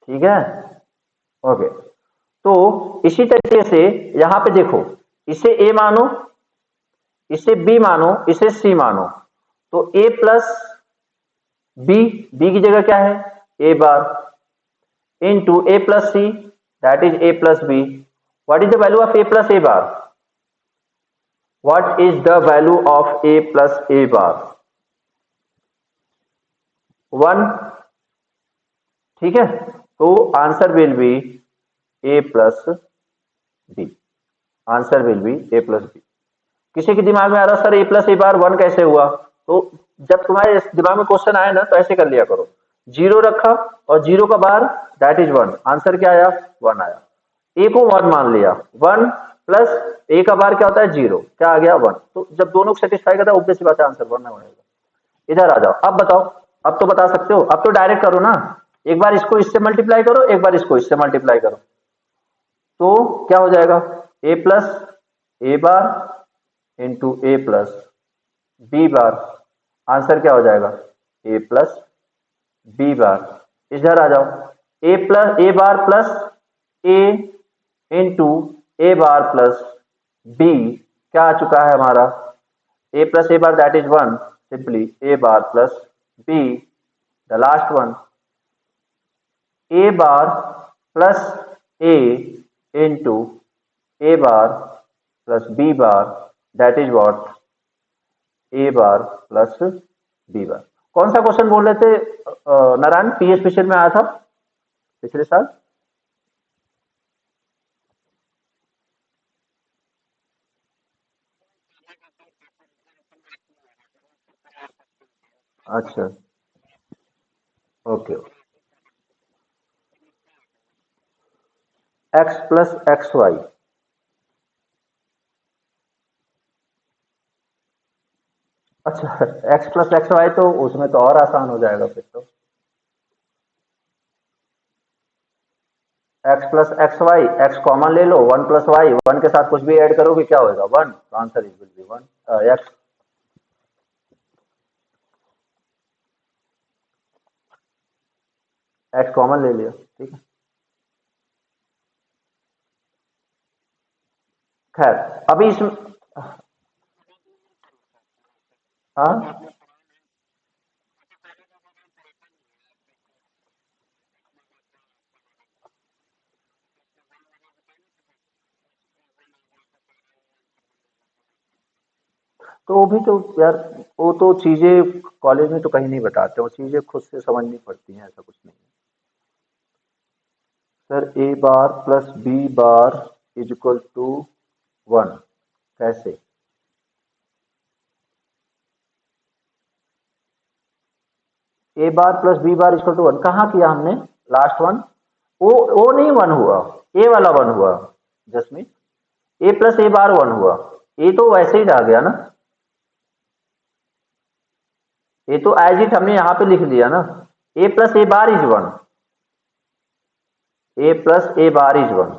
ठीक है? ओके, तो इसी तरीके से यहां पे देखो, इसे ए मानो, इसे बी मानो, इसे सी मानो, तो ए प्लस बी, बी की जगह क्या है? A bar into A plus C that is A plus B. What is the value of A plus A bar? What is the value of A plus A bar? 1, ठीक है? तो answer will be A plus B, answer will be A plus B. किसी के दिमाग में आ रहा sir A plus A bar 1 कैसे हुआ, तो जब तुम्हारे दिमाग में क्वेश्चन आए ना तो ऐसे कर लिया करो, 0 रखा और 0 का बार दैट इज 1, आंसर क्या आया 1 आया, ए को 1 मान लिया, 1 प्लस ए का बार क्या होता है 0, क्या आ गया 1, तो जब दोनों को सेटिस्फाई करता है ऑब्वियस सी बात है आंसर 1 बनेगा। इधर आ जाओ, अब बताओ, अब तो बता सकते हो, अब तो डायरेक्ट करो ना, एक बार इसको इससे मल्टीप्लाई करो, एक बार इसको इससे मल्टीप्लाई करो, तो क्या हो जाएगा ए plus A bar into A plus B bar, answer क्या हो जाएगा ए प्लस बी बार। इधर आ जाओ, A plus A bar plus A into A bar plus B, क्या आ चुका है हमारा A plus A bar that is 1, simply A bar plus B the last one, A bar plus A into A bar plus B bar that is what A bar plus B bar. कौन सा question बोल रहे थे नारायण, पीए special में आया था पिछले साल? अच्छा, okay, X plus X Y, अच्छा एक्स प्लस एक्स वाई, तो उसमें तो और आसान हो जाएगा फिर तो, X plus X Y, X common ले लो, 1 प्लस वाई, 1 के साथ कुछ भी ऐड करोगे क्या होगा 1, तो answer is will be 1, x, x common ले लिया, ठीक है। खैर अभी इसमें, हाँ, तो वो भी तो यार, वो तो चीजें कॉलेज में तो कहीं नहीं बताते, वो चीजें खुद से समझनी पड़ती हैं, ऐसा कुछ नहीं है। Sir A bar plus B bar is equal to 1, कैसे? A bar plus B bar is equal to 1 कहाँ किया हमने, लास्ट वन, वो नहीं 1 हुआ, ए वाला 1 हुआ Jasmine, A plus A bar 1 हुआ, ए तो वैसे ही रह गया ना, ए तो एज इट हमने यहाँ पे लिख दिया ना, A plus A bar is 1, A plus A bar is 1,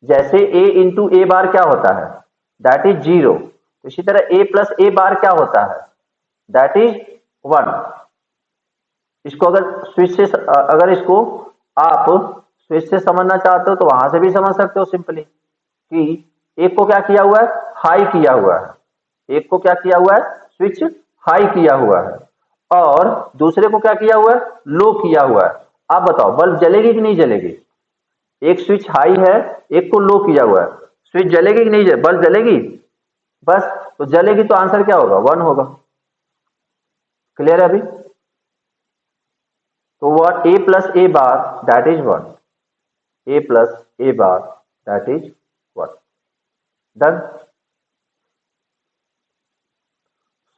जैसे ए इंटू ए बार क्या होता है दैट इज 0, इसी तरह ए प्लस ए बार क्या होता है दैट इज 1। इसको अगर स्विच से, अगर इसको आप स्विच से समझना चाहते हो तो वहां से भी समझ सकते हो सिंपली, कि एक को क्या किया हुआ है हाई किया हुआ है, एक को क्या किया हुआ है स्विच हाई किया हुआ है, और दूसरे को क्या किया हुआ है लो किया हुआ है, आप बताओ बल्ब जलेगी कि नहीं जलेगी, एक स्विच हाई है, एक को लो किया हुआ है, स्विच जलेगी कि नहीं, बल्ब जलेगी, बस, तो जलेगी तो आंसर क्या होगा 1 होगा, क्लियर है अभी, तो what A plus A bar that is 1, A plus A bar that is 1, done.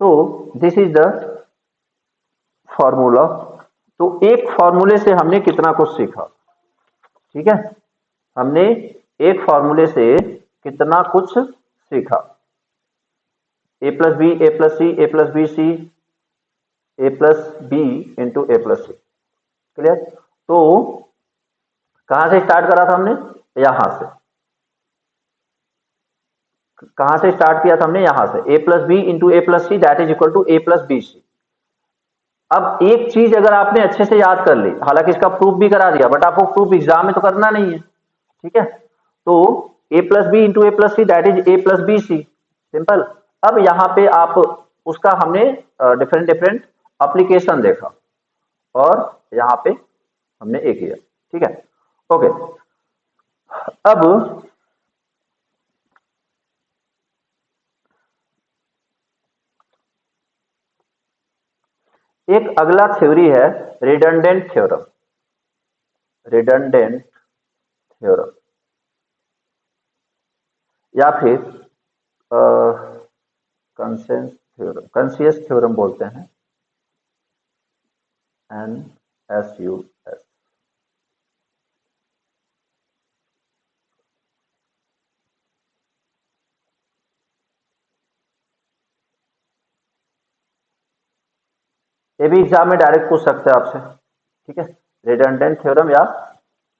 So this is the formula, तो एक फॉर्मूले से हमने कितना कुछ सीखा, ठीक है, हमने एक फॉर्मूले से कितना कुछ सीखा, ए plus B A plus C A plus B C A plus B into A plus C, clear. तो कहां से स्टार्ट करा था हमने, यहां से, कहां से स्टार्ट किया था हमने, यहां से, A plus B into A plus C that is equal to A plus B C. अब एक चीज अगर आपने अच्छे से याद कर ली, हालांकि इसका प्रूफ भी करा दिया, बट आपको प्रूफ एग्जाम में तो करना नहीं है, ठीक है, तो A plus B into A plus C that is A plus B C, simple. अब यहाँ पे आप उसका हमने डिफरेंट डिफरेंट एप्लीकेशन देखा, और यहाँ पे हमने एक किया, ठीक है, ओके। अब एक अगला थ्योरी है रिडंडेंट थ्योरम, रिडंडेंट थ्योरम या फिर कंसेंस थ्योरम, कंसियस थ्योरम बोलते हैं, NSUS। ये भी एग्जाम में डायरेक्ट पूछ सकते हैं आपसे, ठीक है, रिडंडेंट थ्योरम या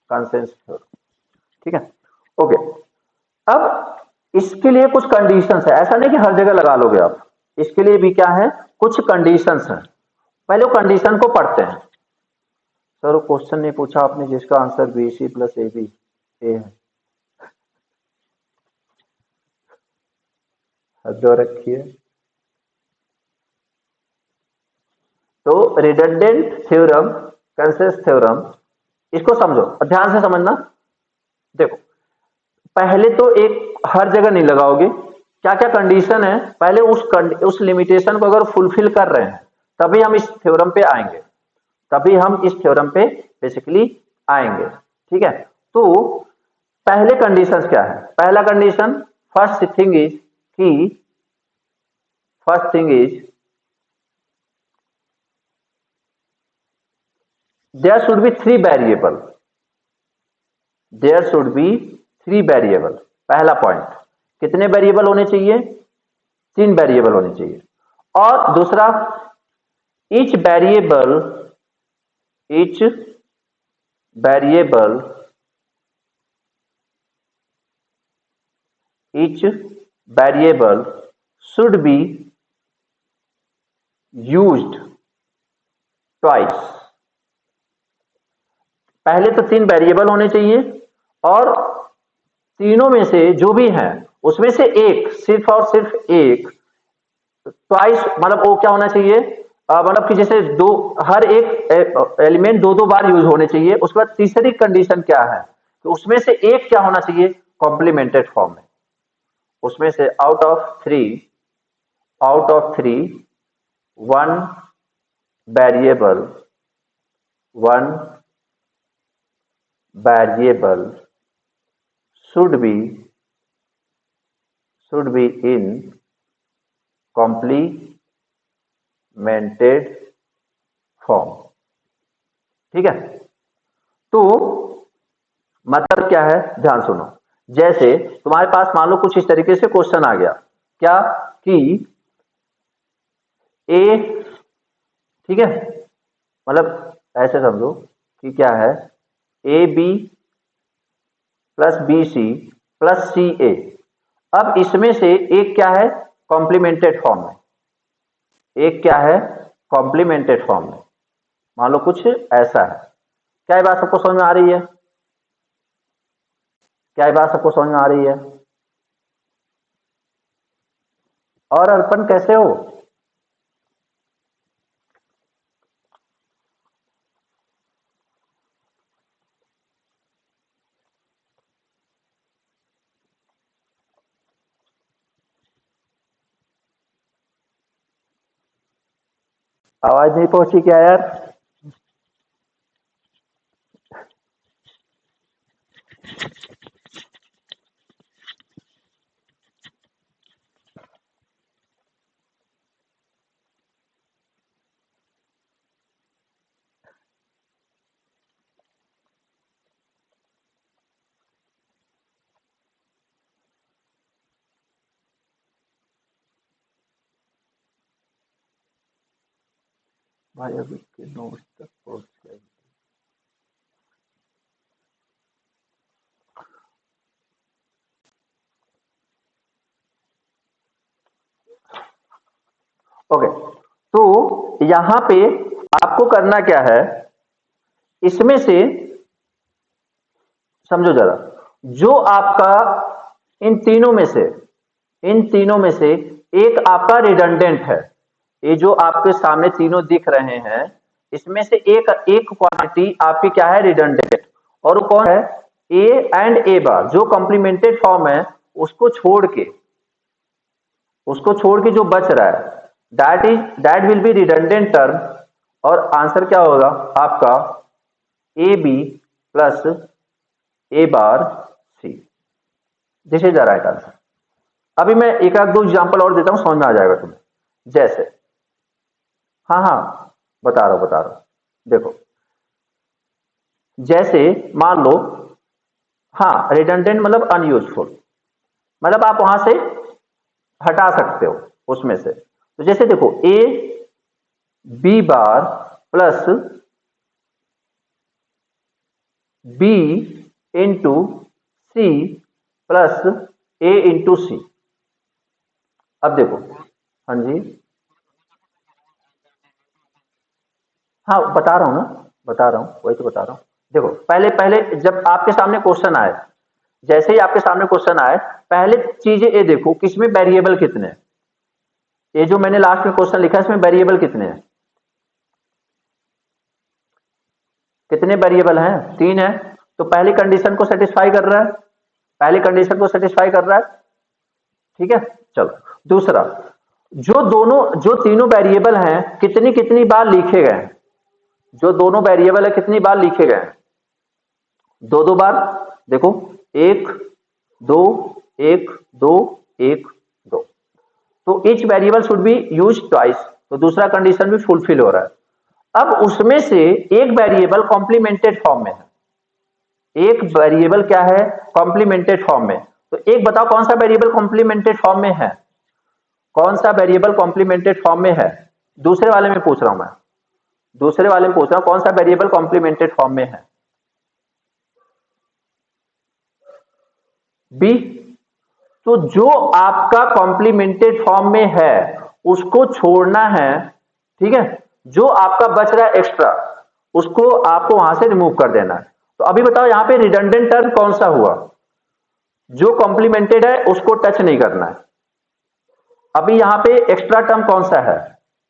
कंसेंस थ्योरम, ठीक है। ओके, अब इसके लिए कुछ कंडीशंस है, ऐसा नहीं कि हर जगह लगा लोगे आप, इसके लिए भी क्या है, कुछ कंडीशंस हैं। पहले वो कंडीशन को पढ़ते हैं। सर वो क्वेश्चन नहीं पूछा आपने जिसका answer B C plus A B A है, हद हो रखी है। तो रिडंडेंट थ्योरम, कंसेंस थ्योरम, इसको समझो, ध्यान से समझना। देखो, पहले तो एक हर जगह नहीं लगाओगे, क्या क्या कंडीशन है, पहले उस लिमिटेशन को अगर फुलफिल कर रहे हैं तभी हम इस थ्योरम पे आएंगे, तभी हम इस थ्योरम पे बेसिकली आएंगे, ठीक है। तो पहले कंडीशंस क्या है, पहला condition, first thing is there should be three variable, there should be three variable. पहला पॉइंट, कितने वेरिएबल होने चाहिए, तीन वेरिएबल होने चाहिए। और दूसरा, each variable each variable each variable should be used twice। पहले तो तीन वेरिएबल होने चाहिए और तीनों में से जो भी है उसमें से एक, सिर्फ और सिर्फ एक, ट्वाइस मतलब वो क्या होना चाहिए, मतलब कि जैसे दो, हर एक एलिमेंट दो दो बार यूज होने चाहिए। उसके बाद तीसरी कंडीशन क्या है, तो उसमें से एक क्या होना चाहिए, कॉम्प्लीमेंटेड फॉर्म में। उसमें से out of three one variable one variable should be in complemented form, ठीक है। तो मतलब क्या है, ध्यान सुनो। जैसे तुम्हारे पास मान लो कुछ इस तरीके से क्वेश्चन आ गया, क्या कि ए, ठीक है, मतलब ऐसे समझो कि क्या है, A B plus B C plus C A. अब इसमें से एक क्या है, कॉम्प्लीमेंटेड फॉर्म में, एक क्या है, कॉम्प्लीमेंटेड फॉर्म में। मान लो कुछ ऐसा है। क्या ये बात सबको समझ में आ रही है, क्या ये बात सबको समझ में आ रही है? और अर्पण कैसे हो? आवाज नहीं पहुंची क्या यार? भाई अभी के नोट्स तक पहुंच गए। ओके, तो यहां पे आपको करना क्या है, इसमें से समझो जरा, जो आपका इन तीनों में से एक आपका रिडंडेंट है। ये जो आपके सामने तीनों दिख रहे हैं, इसमें से एक एक क्वांटिटी आपकी क्या है, रिडंडेंट। और वो कौन है, ए एंड ए बार, जो कॉम्प्लीमेंटेड फॉर्म है उसको छोड़ के जो बच रहा है, that will be redundant term. और आंसर क्या होगा आपका, A B plus A bar C, this is the right answer. अभी मैं एक आध दो एग्जांपल और देता हूं, समझ में आ जाएगा तुम्हें। जैसे हाँ हाँ बता रहा हूं, देखो जैसे मान लो, हाँ रिडंडेंट मतलब अनयूजफुल, मतलब आप वहां से हटा सकते हो उसमें से। तो जैसे देखो A B bar plus B into C plus A into C. अब देखो, हाँ जी, हाँ बता रहा हूं ना, बता रहा हूं, वही तो बता रहा हूं। देखो पहले पहले जब आपके सामने क्वेश्चन आए, जैसे ही आपके सामने क्वेश्चन आए, पहले चीजें ये देखो कि इसमें वेरिएबल कितने हैं। ये जो मैंने लास्ट में क्वेश्चन लिखा है इसमें वेरिएबल कितने हैं, कितने वेरिएबल हैं, 3 है। तो पहली कंडीशन को सेटिस्फाई कर रहा है, पहली कंडीशन को सेटिस्फाई कर रहा है, ठीक है। चलो दूसरा, जो तीनों वेरिएबल हैं कितनी कितनी बार लिखे गए हैं, जो दोनों वेरिएबल है कितनी बार लिखे गए हैं, दो दो बार। देखो एक दो, एक दो, एक दो, तो each variable should be use twice, तो दूसरा कंडीशन भी फुलफिल हो रहा है। अब उसमें से एक वेरिएबल कॉम्प्लीमेंटेड फॉर्म में है, एक वेरिएबल क्या है, कॉम्प्लीमेंटेड फॉर्म में। तो एक बताओ कौन सा वेरिएबल कॉम्प्लीमेंटेड फॉर्म में है, कौन सा वेरिएबल कॉम्प्लीमेंटेड फॉर्म में है। दूसरे वाले में पूछ रहा हूं मैं, दूसरे वाले में पूछ रहा हूं कौन सा वेरिएबल कॉम्प्लीमेंटेड फॉर्म में है, बी। तो जो आपका कॉम्प्लीमेंटेड फॉर्म में है उसको छोड़ना है, ठीक है। जो आपका बच रहा है एक्स्ट्रा उसको आपको वहां से रिमूव कर देना है। तो अभी बताओ यहां पे रिडंडेंट टर्म कौन सा हुआ, जो कॉम्प्लीमेंटेड है उसको टच नहीं करना है। अभी यहां पे एक्स्ट्रा टर्म कौन सा है,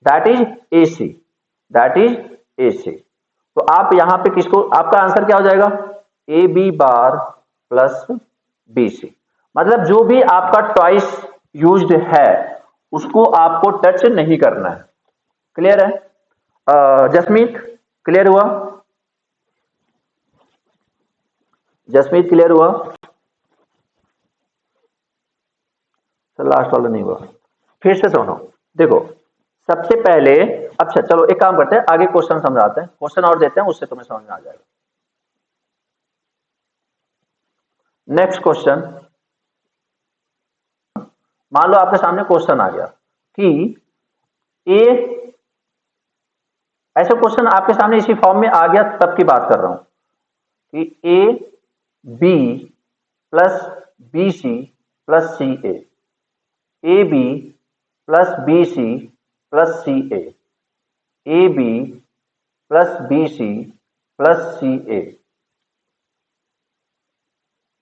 that is A C, that is A C. तो आप यहां पे किसको, आपका आंसर क्या हो जाएगा, A B bar plus B C. मतलब जो भी आपका ट्वाइस यूज्ड है उसको आपको टच नहीं करना है। क्लियर है जसमीत, क्लियर हुआ, जसमीत क्लियर हुआ, सर लास्ट वाला नहीं हुआ, फिर से सुनो। देखो सबसे पहले, अच्छा चलो एक काम करते हैं, आगे क्वेश्चन समझाते हैं, क्वेश्चन और देते हैं, उससे तुम्हें समझ में आ जाएगा। नेक्स्ट क्वेश्चन, मान लो आपके सामने क्वेश्चन आ गया कि ए, ऐसा क्वेश्चन आपके सामने इसी फॉर्म में आ गया तब की बात कर रहा हूं कि A B plus B C plus C A B plus B C plus C A B plus B C plus C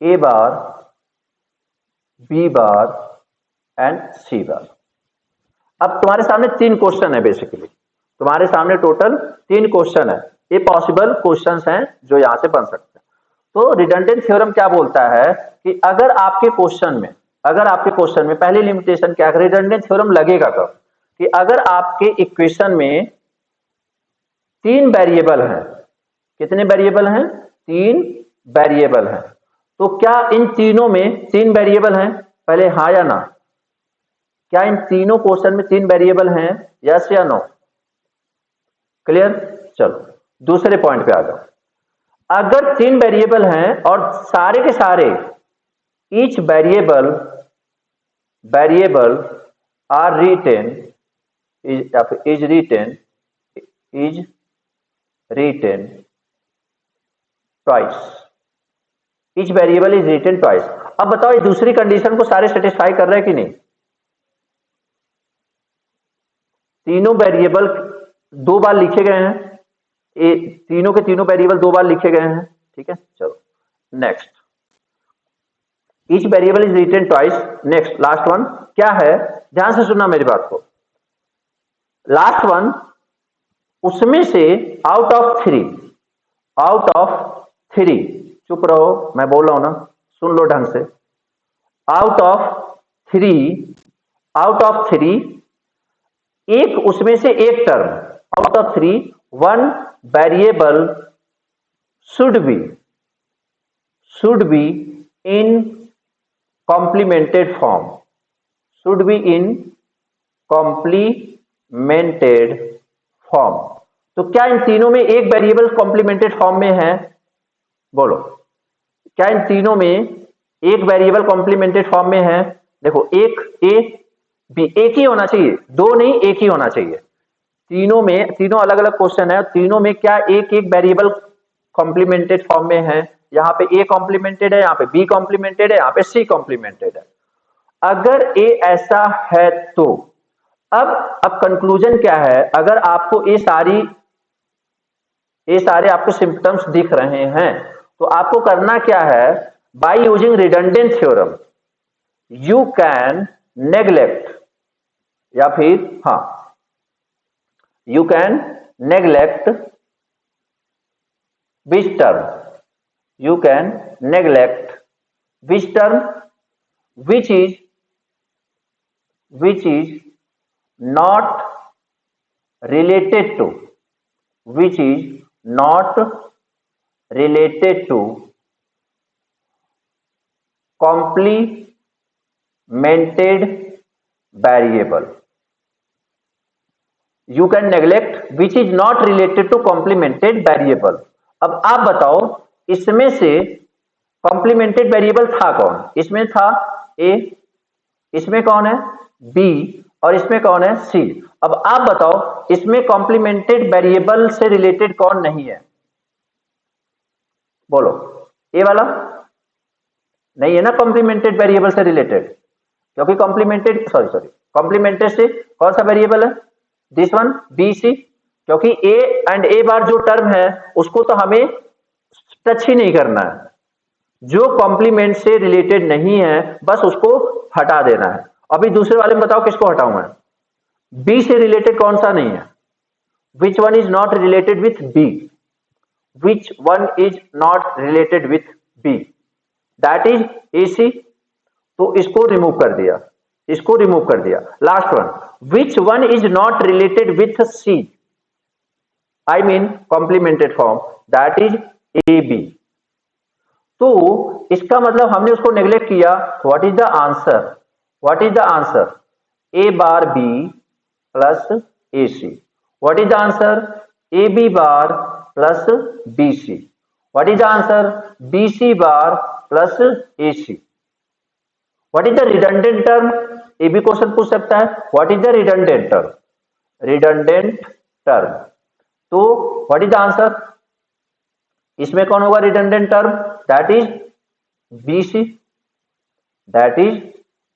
A bar B bar and C bar. अब तुम्हारे सामने 3 क्वेश्चन है, बेसिकली तुम्हारे सामने टोटल 3 क्वेश्चन है, ये possible questions हैं जो यहां से बन सकते हैं। तो रिडंडेंट थ्योरम क्या बोलता है कि अगर आपके क्वेश्चन में, अगर आपके क्वेश्चन में पहली लिमिटेशन क्या है, रिडंडेंट थ्योरम लगेगा कब, कि अगर आपके इक्वेशन में 3 वेरिएबल हैं, कितने वेरिएबल हैं, 3 वेरिएबल हैं। तो क्या इन तीनों में 3 वेरिएबल हैं, पहले हाँ या ना, क्या इन तीनों क्वेश्चन में 3 वेरिएबल हैं, यस या नो, क्लियर। चलो दूसरे पॉइंट पे आ जाओ, अगर 3 वेरिएबल हैं और सारे के सारे each variable are written is written twice, each variable is written twice. अब बताओ ये दूसरी कंडीशन को सारे सेटिस्फाई कर रहे हैं कि नहीं, तीनों वेरिएबल 2 बार लिखे गए हैं, तीनों के तीनों वेरिएबल 2 बार लिखे गए हैं, ठीक है। चलो next, each variable is written twice. Next last one क्या है, ध्यान से सुनना मेरी बात को, लास्ट वन उसमें से आउट ऑफ थ्री, चुप रहो मैं बोल रहा हूं ना, सुन लो ढंग से, आउट ऑफ थ्री एक, उसमें से एक term, out of 3 one variable should be, should be in complimented form, should be in complimented form. तो क्या इन तीनों में एक वेरिएबल कॉम्प्लीमेंटेड फॉर्म में है? बोलो, क्या इन तीनों में एक वेरिएबल कॉम्प्लीमेंटेड फॉर्म में है? देखो, एक ए बी, एक ही होना चाहिए, दो नहीं, एक ही होना चाहिए। तीनों में, तीनों अलग अलग क्वेश्चन है, तीनों में क्या एक एक वेरिएबल कॉम्प्लीमेंटेड फॉर्म में है? यहाँ पे ए कॉम्प्लीमेंटेड है, यहाँ पे बी कॉम्प्लीमेंटेड है, यहाँ पे सी कॉम्प्लीमेंटेड है। अगर ए ऐसा है तो अब कंक्लूजन क्या है? अगर आपको ये सारे आपको सिम्टम्स दिख रहे हैं तो आपको करना क्या है? By using redundant theorem you can neglect, या फिर हाँ, you can neglect which term, you can neglect which term, which is not related to, which is not related to complemented variable, you can neglect which is not related to complemented variable। अब आप बताओ, इसमें से complimented variable था कौन? इसमें था ए, इसमें कौन है? बी, और इसमें कौन है? सी। अब आप बताओ, इसमें कॉम्प्लीमेंटेड वेरिएबल से रिलेटेड कौन नहीं है? बोलो, ए वाला नहीं है ना कॉम्प्लीमेंटेड वेरिएबल से रिलेटेड, क्योंकि कॉम्प्लीमेंटेड से कौन सा वेरिएबल है? दिस वन, बी सी, क्योंकि ए एंड ए बार जो टर्म है उसको तो हमें टच ही नहीं करना है, जो कॉम्प्लीमेंट से रिलेटेड नहीं है बस उसको हटा देना है। अभी दूसरे वाले में बताओ किसको हटाऊं मैं? बी से रिलेटेड कौन सा नहीं है? Which one is not related with B, which one is not related with B, that is A C. तो इसको रिमूव कर दिया, इसको रिमूव कर दिया। Last one, which one is not related with C, I mean complemented form, that is A B. तो इसका मतलब हमने उसको नेग्लेक्ट किया। What is the answer? What is the answer? A bar B plus A C. What is the answer? A B bar plus B C. What is the answer? B C bar plus A C. What is the redundant term? ये भी question पूछ सकता है, what is the redundant term? Redundant term. तो what is the answer? इसमें कौन होगा redundant term? That is B C, that is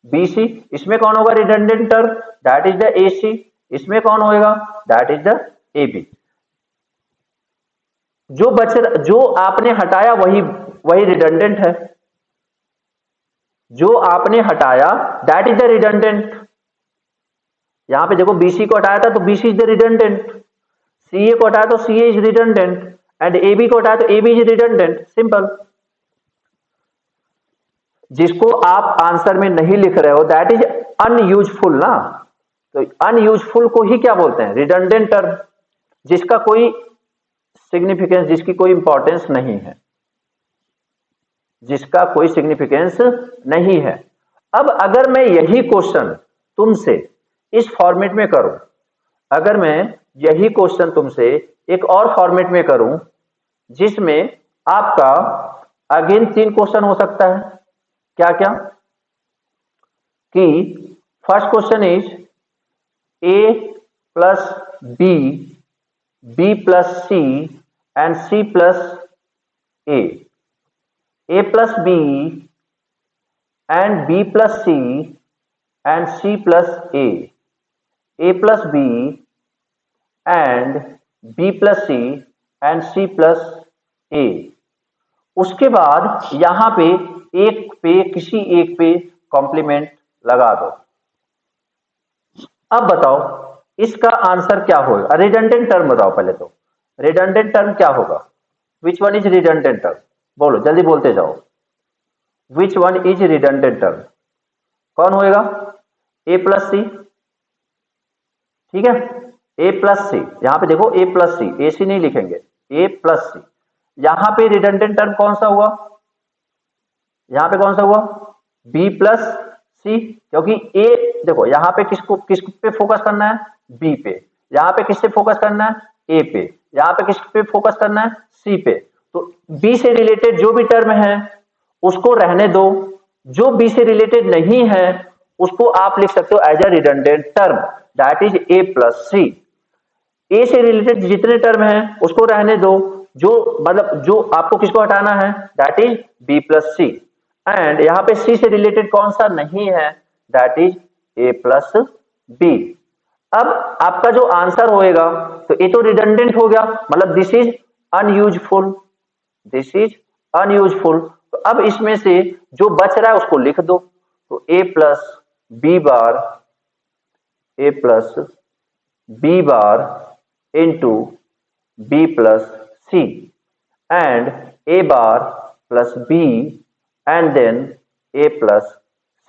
B C. इसमें कौन होगा redundant term? That is the A C. इसमें कौन होगा? That is the A B. जो आपने हटाया वही रिडंडेंट है, जो आपने हटाया दैट इज द रिडंडेंट। यहां पे देखो, बीसी को हटाया था तो BC is the redundant, CA को हटाया तो CA is redundant, and AB को हटाया तो एबी इज रिडंडेंट। सिंपल। जिसको आप आंसर में नहीं लिख रहे हो दैट इज अनयूजफुल ना, तो अनयूजफुल को ही क्या बोलते हैं? रिडंडेंट टर्म, जिसका कोई सिग्निफिकेंस, जिसकी कोई इंपॉर्टेंस नहीं है, जिसका कोई सिग्निफिकेंस नहीं है। अब अगर मैं यही क्वेश्चन तुमसे इस फॉर्मेट में करूं, अगर मैं यही क्वेश्चन तुमसे एक और फॉर्मेट में करूं जिसमें आपका अगेन 3 क्वेश्चन हो सकता है, क्या क्या? कि first question is A plus B, B plus C and C plus A, A plus B and B plus C and C plus A plus B and B plus C and C plus A। उसके बाद यहां पे किसी एक पे complement लगा दो। अब बताओ इसका आंसर क्या होगा? रिडंडेंट टर्म बताओ पहले तो, रिडंडेंट टर्म क्या होगा? विच वन इज रिडंडेंट टर्म? बोलो, जल्दी बोलते जाओ। विच वन इज रिडंडेंट टर्म? कौन होएगा? ए प्लस सी, ठीक है, ए प्लस सी। यहां पे देखो ए प्लस सी, ए सी नहीं लिखेंगे, ए प्लस सी। यहां पे रिडंडेंट टर्म कौन सा हुआ? यहाँ पे कौन सा हुआ, बी प्लस सी, क्योंकि ए, देखो यहाँ पे किस पे फोकस करना है, बी पे, यहाँ पे किससे फोकस करना है, ए पे, यहाँ पे किस पे फोकस करना है, सी पे। तो बी से रिलेटेड जो भी टर्म है उसको रहने दो, जो बी से रिलेटेड नहीं है उसको आप लिख सकते हो as a redundant term, that is A plus C. A से रिलेटेड जितने टर्म हैं उसको रहने दो, जो मतलब जो आपको किसको हटाना है, that is B plus C. And यहाँ पे सी से रिलेटेड कौन सा नहीं है, that is A plus B. अब आपका जो आंसर होएगा, तो ये तो रिडंडेंट हो गया, मतलब this is unuseful, this is unuseful. तो अब इसमें से जो बच रहा है उसको लिख दो, तो A plus B bar, A plus B bar into b plus c and a bar plus b and then a plus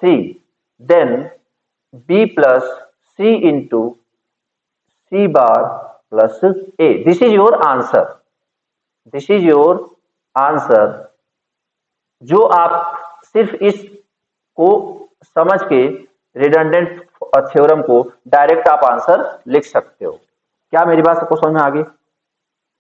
c, then b plus c into c bar plus a. This is your answer, this is your answer। जो आप सिर्फ इस को समझ के redundant theorem को direct आप answer लिख सकते हो। क्या मेरी बात सबको समझ में आ गई?